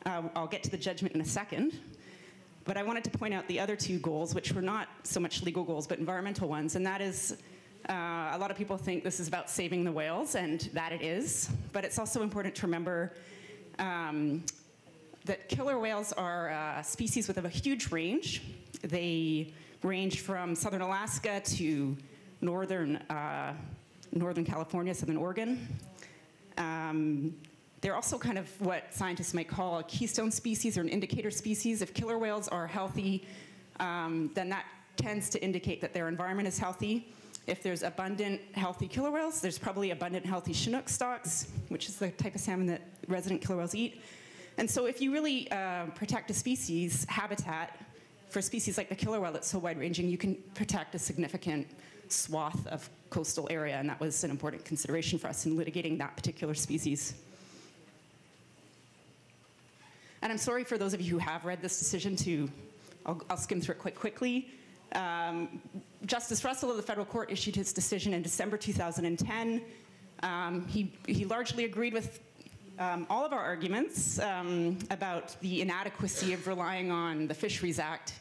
I'll get to the judgment in a second. But I wanted to point out the other two goals, which were not so much legal goals, but environmental ones. And that is, a lot of people think this is about saving the whales, and that it is. But it's also important to remember that killer whales are a species with a huge range. They range from southern Alaska to northern California, southern Oregon. They're also kind of what scientists might call a keystone species or an indicator species. If killer whales are healthy, then that tends to indicate that their environment is healthy. If there's abundant healthy killer whales, there's probably abundant healthy Chinook stocks, which is the type of salmon that resident killer whales eat. And so if you really protect a species habitat for a species like the killer whale that's so wide-ranging, you can protect a significant swath of coastal area, and that was an important consideration for us in litigating that particular species. And I'm sorry for those of you who have read this decision I'll skim through it quite quickly. Justice Russell of the federal court issued his decision in December 2010. He largely agreed with all of our arguments about the inadequacy of relying on the Fisheries Act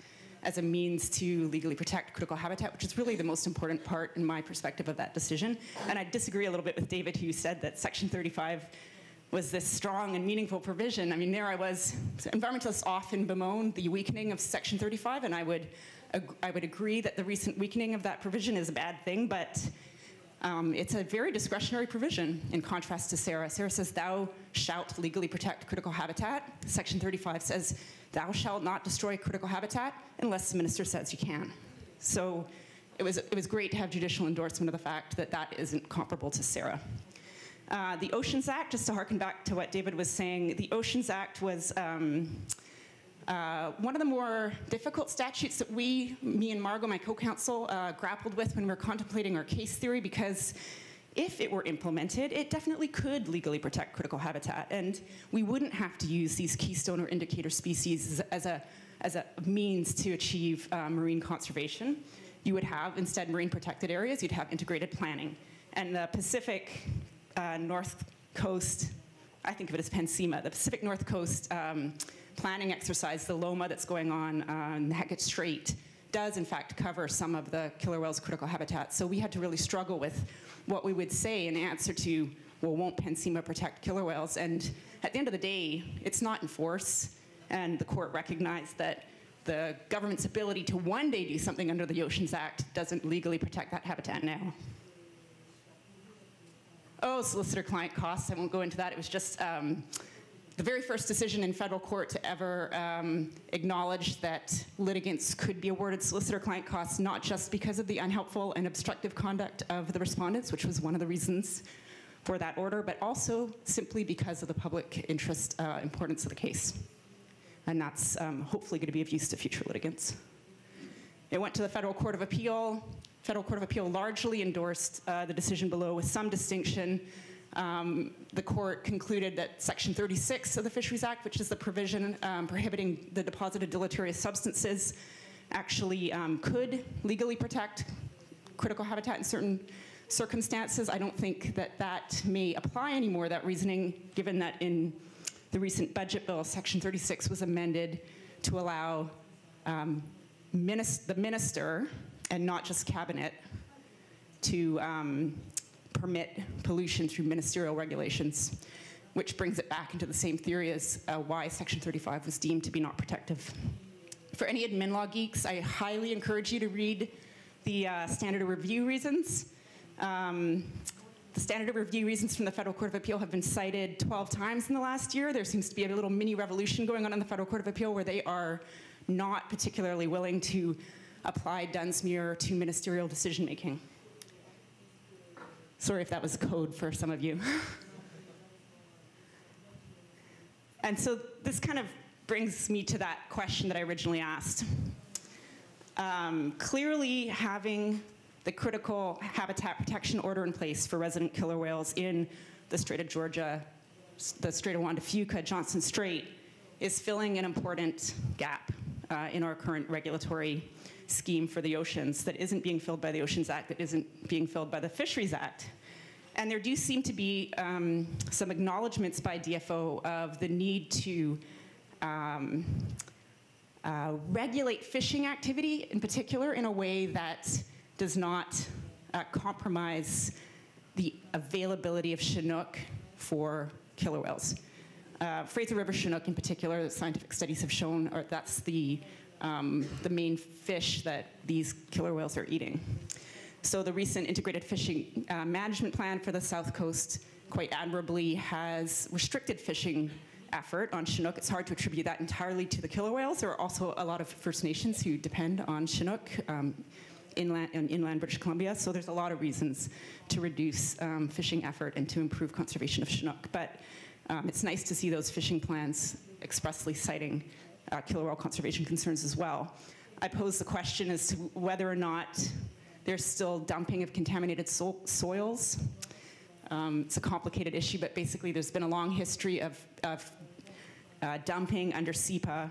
as a means to legally protect critical habitat, which is really the most important part in my perspective of that decision. And I disagree a little bit with David, who said that Section 35 was this strong and meaningful provision. I mean, there I was. Environmentalists often bemoan the weakening of Section 35, and I would agree that the recent weakening of that provision is a bad thing, but it's a very discretionary provision in contrast to SARA. SARA says, thou shalt legally protect critical habitat. Section 35 says, thou shalt not destroy critical habitat unless the minister says you can. So it was great to have judicial endorsement of the fact that that isn't comparable to SARA. The Oceans Act, just to harken back to what David was saying, the Oceans Act was one of the more difficult statutes that me and Margot, my co-counsel, grappled with when we were contemplating our case theory, because if it were implemented, it definitely could legally protect critical habitat, and we wouldn't have to use these keystone or indicator species as a means to achieve marine conservation. You would have, instead, marine protected areas. You'd have integrated planning. And the Pacific North Coast, I think of it as PNCEMA, the Pacific North Coast planning exercise, the LOMA that's going on in the Hecate Strait, does in fact cover some of the killer whales' critical habitat. So we had to really struggle with what we would say in answer to, well, won't PNCEMA protect killer whales? And at the end of the day, it's not in force. And the court recognized that the government's ability to one day do something under the Oceans Act doesn't legally protect that habitat now. Oh, solicitor-client costs, I won't go into that. It was just the very first decision in federal court to ever acknowledge that litigants could be awarded solicitor-client costs, not just because of the unhelpful and obstructive conduct of the respondents, which was one of the reasons for that order, but also simply because of the public interest importance of the case. And that's hopefully going to be of use to future litigants. It went to the Federal Court of Appeal. Federal Court of Appeal largely endorsed the decision below with some distinction. The court concluded that Section 36 of the Fisheries Act, which is the provision prohibiting the deposit of deleterious substances, actually could legally protect critical habitat in certain circumstances. I don't think that that may apply anymore, that reasoning, given that in the recent budget bill, Section 36 was amended to allow the minister, and not just cabinet, to permit pollution through ministerial regulations, which brings it back into the same theory as why Section 35 was deemed to be not protective. For any admin law geeks, I highly encourage you to read the standard of review reasons. The standard of review reasons from the Federal Court of Appeal have been cited 12 times in the last year. There seems to be a little mini revolution going on in the Federal Court of Appeal where they are not particularly willing to apply Dunsmuir to ministerial decision making. Sorry if that was code for some of you. And so this kind of brings me to that question that I originally asked. Clearly, having the critical habitat protection order in place for resident killer whales in the Strait of Georgia, the Strait of Juan de Fuca, Johnson Strait, is filling an important gap in our current regulatory scheme for the oceans that isn't being filled by the Oceans Act, that isn't being filled by the Fisheries Act. And there do seem to be some acknowledgements by DFO of the need to regulate fishing activity in particular in a way that does not compromise the availability of Chinook for killer whales. Fraser River Chinook in particular, the scientific studies have shown that's the main fish that these killer whales are eating. So the recent integrated fishing management plan for the South Coast quite admirably has restricted fishing effort on Chinook. It's hard to attribute that entirely to the killer whales. There are also a lot of First Nations who depend on Chinook inland British Columbia, so there's a lot of reasons to reduce fishing effort and to improve conservation of Chinook. But it's nice to see those fishing plans expressly citing killer whale conservation concerns as well. I pose the question as to whether or not there's still dumping of contaminated soils. It's a complicated issue, but basically there's been a long history of dumping under SEPA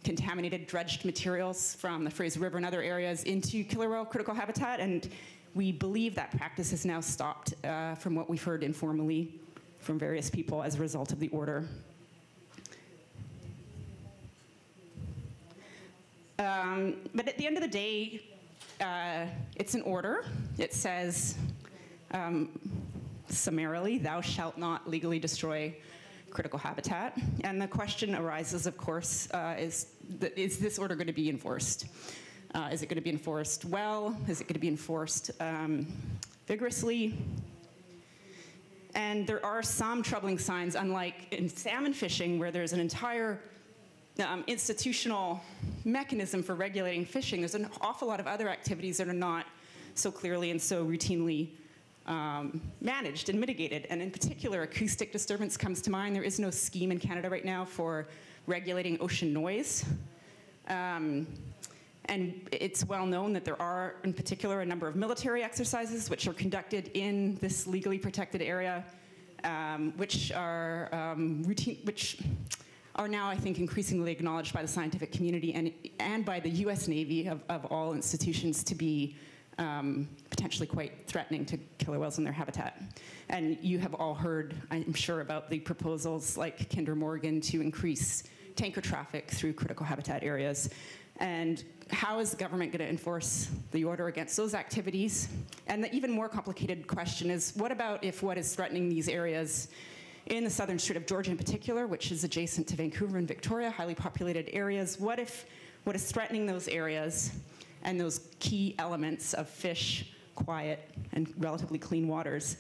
contaminated dredged materials from the Fraser River and other areas into killer whale critical habitat, and we believe that practice has now stopped from what we've heard informally from various people as a result of the order. But at the end of the day, it's an order. It says, summarily, thou shalt not legally destroy critical habitat. And the question arises, of course, is this order going to be enforced? Is it going to be enforced well? Is it going to be enforced vigorously? And there are some troubling signs, unlike in salmon fishing, where there's an entire institutional mechanism for regulating fishing. There's an awful lot of other activities that are not so clearly and so routinely managed and mitigated. And in particular, acoustic disturbance comes to mind. There is no scheme in Canada right now for regulating ocean noise. And it's well known that there are, in particular, a number of military exercises which are conducted in this legally protected area, which are routine, which are now, I think, increasingly acknowledged by the scientific community and by the U.S. Navy of all institutions to be potentially quite threatening to killer whales and their habitat. And you have all heard, I'm sure, about the proposals like Kinder Morgan to increase tanker traffic through critical habitat areas. And how is the government going to enforce the order against those activities? And the even more complicated question is, what about if what is threatening these areas in the southern Strait of Georgia in particular, which is adjacent to Vancouver and Victoria, highly populated areas, what if what is threatening those areas and those key elements of fish, quiet, and relatively clean waters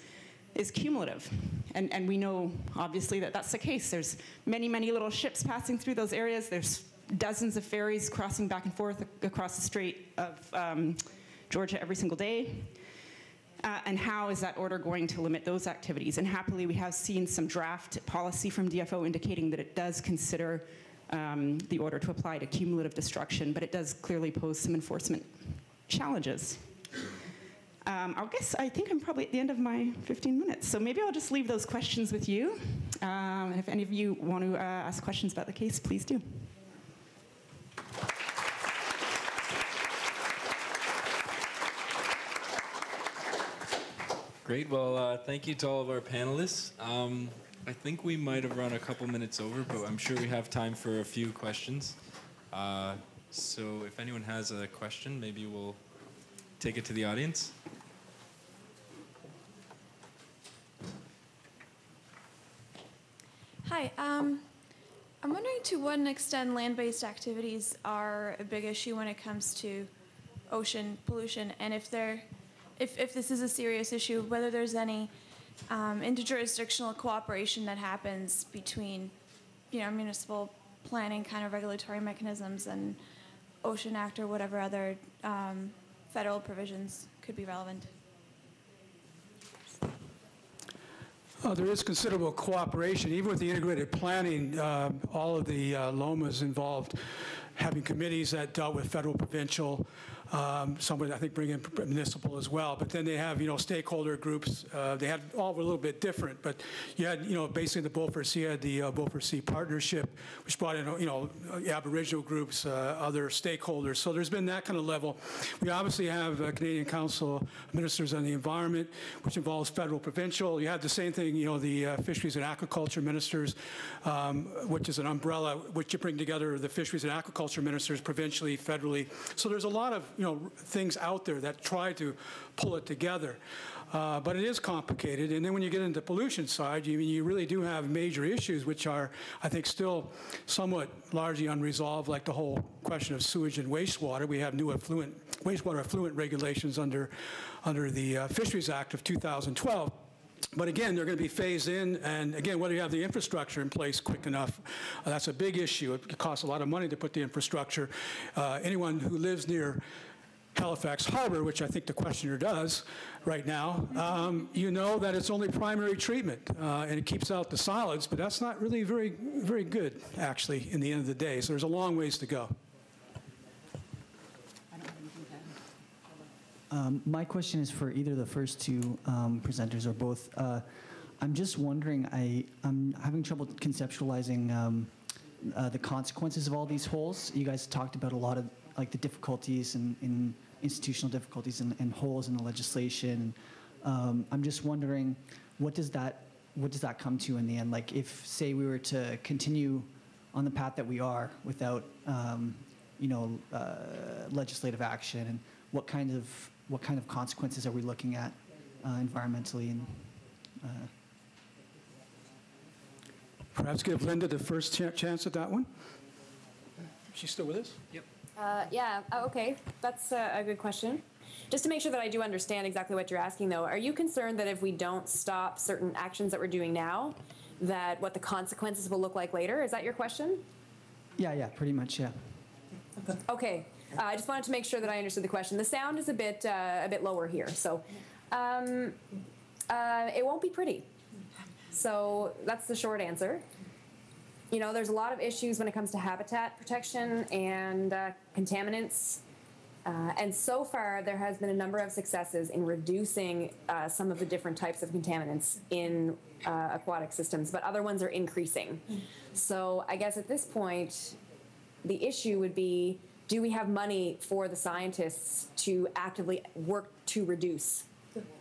is cumulative? And we know, obviously, that that's the case. There's many, many little ships passing through those areas. There's dozens of ferries crossing back and forth across the Strait of Georgia every single day. And how is that order going to limit those activities? And happily, we have seen some draft policy from DFO indicating that it does consider the order to apply to cumulative destruction, but it does clearly pose some enforcement challenges. I think I'm probably at the end of my 15 minutes, so maybe I'll just leave those questions with you. And if any of you want to ask questions about the case, please do. Great. Well, thank you to all of our panelists. I think we might have run a couple minutes over, but I'm sure we have time for a few questions. So if anyone has a question, maybe we'll take it to the audience. Hi. I'm wondering to what extent land-based activities are a big issue when it comes to ocean pollution, and if this is a serious issue, whether there's any interjurisdictional cooperation that happens between, municipal planning kind of regulatory mechanisms and Ocean Act or whatever other federal provisions could be relevant. There is considerable cooperation, even with the integrated planning. All of the LOMAs involved having committees that dealt with federal, provincial, some would, I think, bring in municipal as well. But then they have, stakeholder groups. They had all a little bit different. But you had, basically the Beaufort Sea had the Beaufort Sea Partnership, which brought in, Aboriginal groups, other stakeholders. So there's been that kind of level. We obviously have Canadian Council of Ministers on the Environment, which involves federal, provincial. You have the same thing, the Fisheries and Aquaculture Ministers, which is an umbrella, which you bring together the Fisheries and Aquaculture Ministers provincially, federally. So there's a lot of things out there that try to pull it together. But it is complicated. And then when you get into the pollution side, you really do have major issues, which are, I think, still somewhat largely unresolved, like the whole question of sewage and wastewater. We have new wastewater effluent regulations under the Fisheries Act of 2012. But again, they're going to be phased in, and again, whether you have the infrastructure in place quick enough, that's a big issue. It costs a lot of money to put the infrastructure. Anyone who lives near Halifax Harbor, which I think the questioner does right now, you know that it's only primary treatment, and it keeps out the solids, but that's not really very, very good, actually, in the end of the day. So there's a long ways to go. My question is for either the first two presenters or both. I'm just wondering, I'm having trouble conceptualizing the consequences of all these holes. You guys talked about a lot of the difficulties in institutional difficulties and holes in the legislation. I'm just wondering, what does that come to in the end? Like, if, say, we were to continue on the path that we are without legislative action, and what kind of consequences are we looking at environmentally? And perhaps give Linda the first chance at that one. She's still with us? Yep. Okay. That's a good question. Just to make sure that I do understand exactly what you're asking, though, are you concerned that if we don't stop certain actions that we're doing now, that what the consequences will look like later? Is that your question? Yeah, pretty much, yeah. Okay. I just wanted to make sure that I understood the question. The sound is a bit lower here, so it won't be pretty. So that's the short answer. There's a lot of issues when it comes to habitat protection and contaminants. And so far, there has been a number of successes in reducing some of the different types of contaminants in aquatic systems, but other ones are increasing. So I guess at this point, the issue would be, do we have money for the scientists to actively work to reduce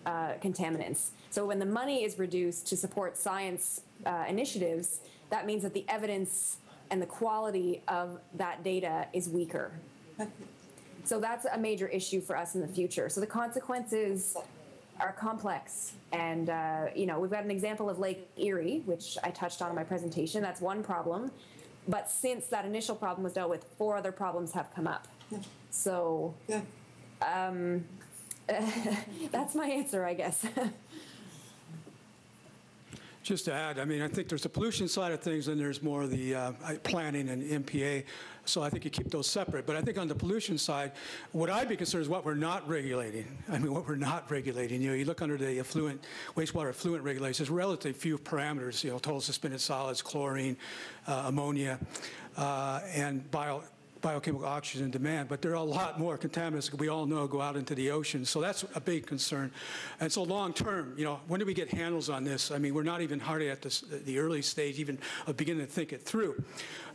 contaminants? So when the money is reduced to support science initiatives, that means that the evidence and the quality of that data is weaker. So that's a major issue for us in the future. So the consequences are complex. And, we've got an example of Lake Erie, which I touched on in my presentation. That's one problem. But since that initial problem was dealt with, 4 other problems have come up. So that's my answer, I guess. Just to add, I think there's the pollution side of things, and there's more of the planning and MPA. So I think you keep those separate. But I think on the pollution side, what I'd be concerned is what we're not regulating. What we're not regulating. You look under the wastewater effluent regulations, there's relatively few parameters, total suspended solids, chlorine, ammonia, and biochemical oxygen demand, but there are a lot more contaminants we all know go out into the ocean. So that's a big concern. And so long term, when do we get handles on this? I mean, we're not even hardly at the early stage even of beginning to think it through.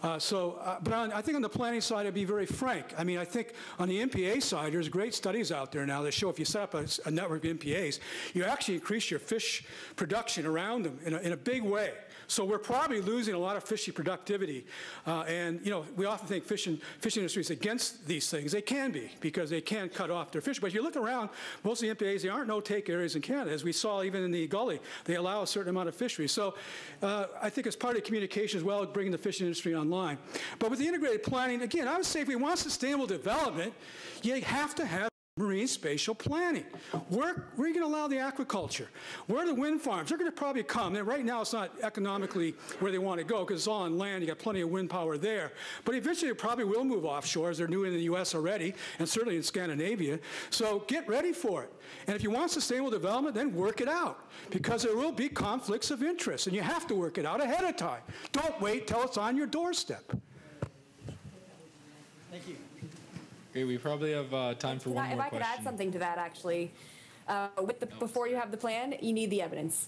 But I think on the planning side, I'd be very frank. I mean, I think on the MPA side, there's great studies out there now that show if you set up a network of MPAs, you actually increase your fish production around them in a big way. So we're probably losing a lot of fishy productivity. And, we often think fishing industry is against these things. They can be, because they can cut off their fish. But if you look around, most of the MPAs, they aren't no-take areas in Canada. As we saw even in the Gully, they allow a certain amount of fishery. So I think it's part of communication as well, bringing the fishing industry online. But with the integrated planning, again, I would say if we want sustainable development, you have to have marine spatial planning. Where are you going to allow the aquaculture? Where are the wind farms? They're going to probably come. And right now, it's not economically where they want to go because it's all on land. You got plenty of wind power there. But eventually, it probably will move offshore, as they're doing in the U.S. already, and certainly in Scandinavia. So get ready for it. And if you want sustainable development, then work it out, because there will be conflicts of interest, and you have to work it out ahead of time. Don't wait till it's on your doorstep. Thank you. Great, we probably have time for one more question. If I could add something to that, actually, before you have the plan, you need the evidence,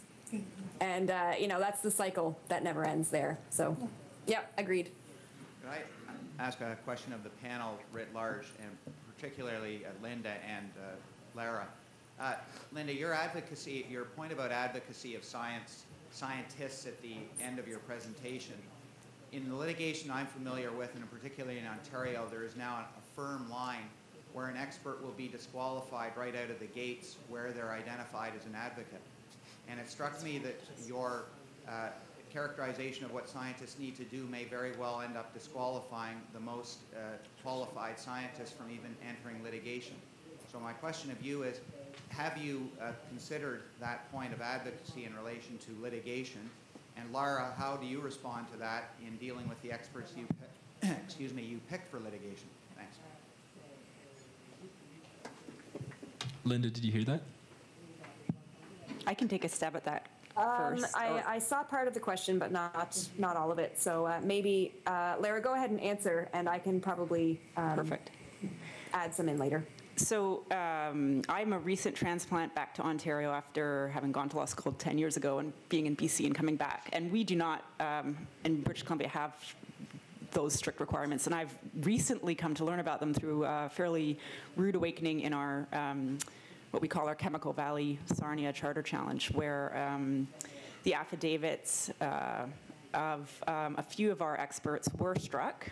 and that's the cycle that never ends there. So, yeah, agreed. Could I ask a question of the panel writ large, and particularly Linda and Lara? Linda, your point about advocacy of scientists at the end of your presentation. In the litigation I'm familiar with, and particularly in Ontario, there is now a firm line where an expert will be disqualified right out of the gates where they're identified as an advocate. And it struck me that your characterization of what scientists need to do may very well end up disqualifying the most qualified scientists from even entering litigation. So my question of you is, have you considered that point of advocacy in relation to litigation? And Lara, how do you respond to that in dealing with the experts you pick for litigation? Thanks. Linda, did you hear that? I can take a stab at that first. I saw part of the question, but not all of it. So maybe, Lara, go ahead and answer, and I can probably Perfect. Add some in later. So I'm a recent transplant back to Ontario after having gone to law school 10 years ago and being in BC and coming back. And we do not, in British Columbia, have those strict requirements. And I've recently come to learn about them through a fairly rude awakening in our, what we call our Chemical Valley Sarnia Charter Challenge, where the affidavits of a few of our experts were struck.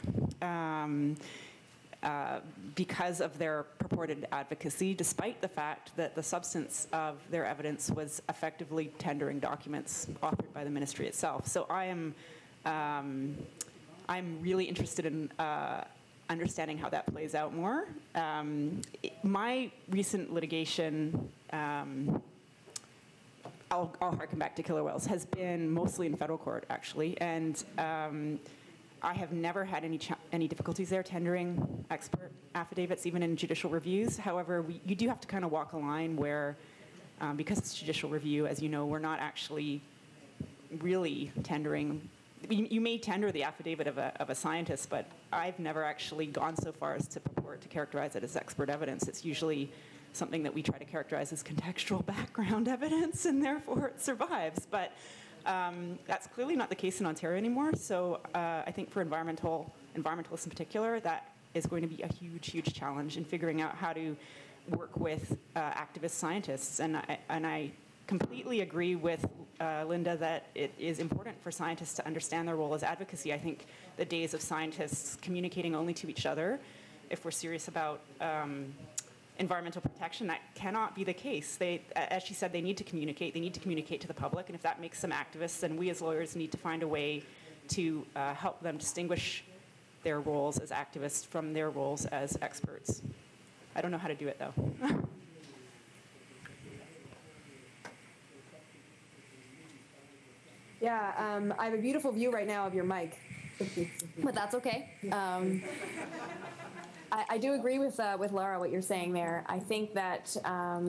Because of their purported advocacy, despite the fact that the substance of their evidence was effectively tendering documents authored by the ministry itself. So I'm really interested in understanding how that plays out more. My recent litigation, I'll harken back to killer whales, has been mostly in federal court, actually, and I have never had any difficulties there tendering expert affidavits, even in judicial reviews. However, you do have to kind of walk a line where, because it's judicial review, as you know, we're not actually really tendering. You may tender the affidavit of a scientist, but I've never actually gone so far as to purport to characterize it as expert evidence. It's usually something that we try to characterize as contextual background evidence, and therefore it survives. But that's clearly not the case in Ontario anymore. So I think for environmentalists in particular, that is going to be a huge, huge challenge in figuring out how to work with activist scientists. And I completely agree with Linda that it is important for scientists to understand their role as advocacy. I think the days of scientists communicating only to each other, if we're serious about environmental protection, that cannot be the case. As she said, they need to communicate to the public, and if that makes them activists, then we as lawyers need to find a way to help them distinguish their roles as activists from their roles as experts. I don't know how to do it, though. Yeah, I have a beautiful view right now of your mic, but that's okay. I do agree with Lara, what you're saying there. I think that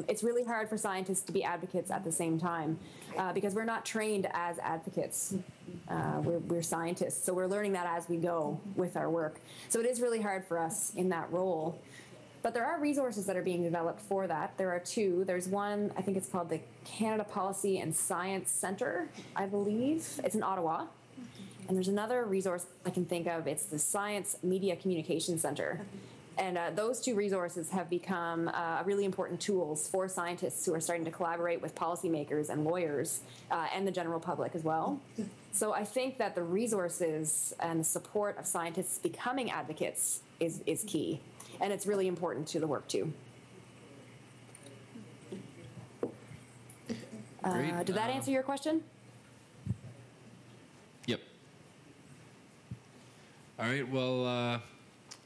it's really hard for scientists to be advocates at the same time because we're not trained as advocates. We're scientists, so we're learning that as we go with our work. So it is really hard for us in that role. But there are resources that are being developed for that. There are two. There's one, I think it's called the Canada Policy and Science Center, I believe. It's in Ottawa. And there's another resource I can think of. It's the Science Media Communication Center. And those two resources have become really important tools for scientists who are starting to collaborate with policymakers and lawyers and the general public as well. So I think that the resources and the support of scientists becoming advocates is key. And it's really important to the work too. Great. Did that answer your question? Yep. All right, well,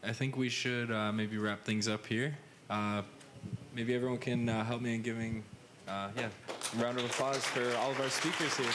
I think we should maybe wrap things up here. Maybe everyone can help me in giving a round of applause for all of our speakers here.